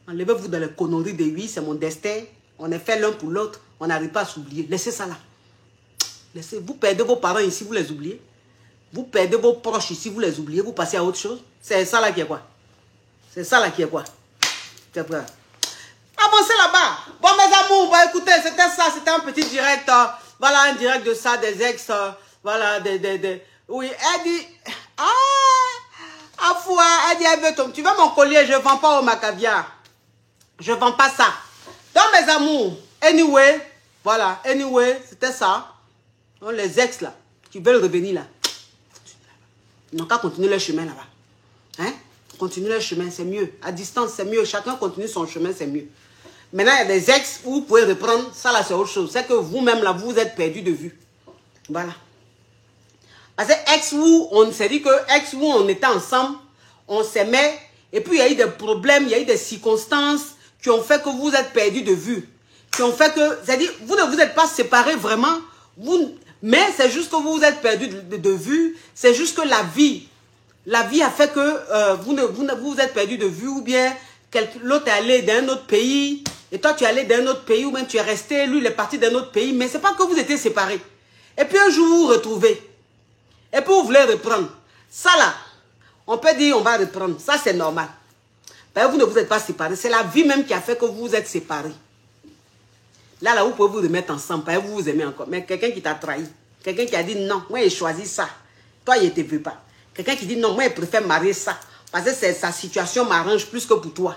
enlevez-vous dans les conneries de oui, c'est mon destin, on est fait l'un pour l'autre, on n'arrive pas à s'oublier. Laissez ça là. Laissez, vous perdez vos parents ici, vous les oubliez. Vous perdez vos proches ici, vous les oubliez, vous passez à autre chose. C'est ça là qui est quoi? C'est ça là qui est quoi? C'est vrai. Avancez là-bas. Bon, mes amours, bah, écoutez, c'était ça, c'était un petit direct. Voilà, un direct de ça, des ex. Voilà, oui, elle dit... Afoua, elle dit, elle veut tu veux mon collier, je ne vends pas au macaviar. Je ne vends pas ça. Donc, mes amours, anyway, voilà, anyway, c'était ça. Donc, les ex, là, qui veulent revenir, là, ils n'ont qu'à continuer leur chemin, là-bas. Hein? Continuer leur chemin, c'est mieux. À distance, c'est mieux. Chacun continue son chemin, c'est mieux. Maintenant, il y a des ex où vous pouvez reprendre. Ça, là, c'est autre chose. C'est que vous-même, là, vous êtes perdu de vue. Voilà. Parce que ex où on s'est dit que ex où on était ensemble, on s'aimait, et puis il y a eu des problèmes, il y a eu des circonstances qui ont fait que vous êtes perdu de vue. Qui ont fait que, c'est-à-dire, vous ne vous êtes pas séparés vraiment, mais c'est juste que vous vous êtes perdu de vue, c'est juste que la vie a fait que vous êtes perdu de vue, ou bien l'autre est allé dans un autre pays, et toi tu es allé dans un autre pays, ou bien tu es resté, lui il est parti d'un autre pays, mais c'est pas que vous étiez séparés. Et puis un jour vous vous retrouvez. Et puis vous voulez reprendre. Ça là, on peut dire on va reprendre. Ça c'est normal. Ben, vous ne vous êtes pas séparés. C'est la vie même qui a fait que vous vous êtes séparés. Là, vous pouvez vous remettre ensemble. Ben, vous vous aimez encore. Mais quelqu'un qui t'a trahi. Quelqu'un qui a dit non, moi j'ai choisi ça. Toi, il ne te veut pas. Quelqu'un qui dit non, moi je préfère marier ça. Parce que sa situation m'arrange plus que pour toi.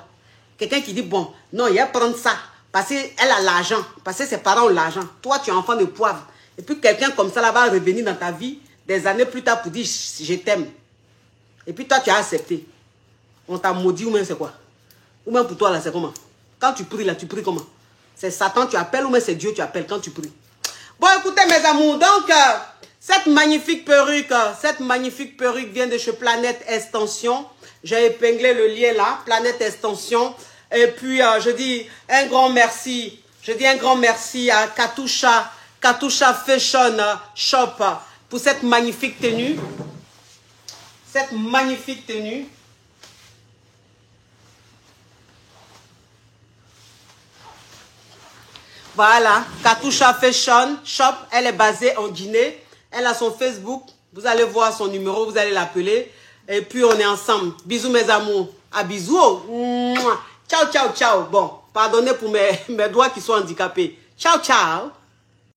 Quelqu'un qui dit bon, non, il va prendre ça. Parce qu'elle a l'argent. Parce que ses parents ont l'argent. Toi, tu es enfant de poivre. Et puis quelqu'un comme ça là, va revenir dans ta vie des années plus tard pour dire je t'aime. Et puis toi tu as accepté. On t'a maudit ou même c'est quoi? Ou même pour toi là c'est comment? Quand tu pries là, tu pries comment? C'est Satan tu appelles ou même c'est Dieu tu appelles quand tu pries? Bon écoutez mes amours, donc cette magnifique perruque vient de chez Planète Extension. J'ai épinglé le lien là, Planète Extension. Et puis je dis un grand merci. Je dis un grand merci à Katusha Fashion Shop pour cette magnifique tenue. Cette magnifique tenue. Voilà, Katusha Fashion Shop. Elle est basée en Guinée. Elle a son Facebook. Vous allez voir son numéro, vous allez l'appeler. Et puis on est ensemble. Bisous mes amours. À bisous. Ciao, ciao, ciao. Bon, pardonnez pour mes doigts qui sont handicapés. Ciao, ciao.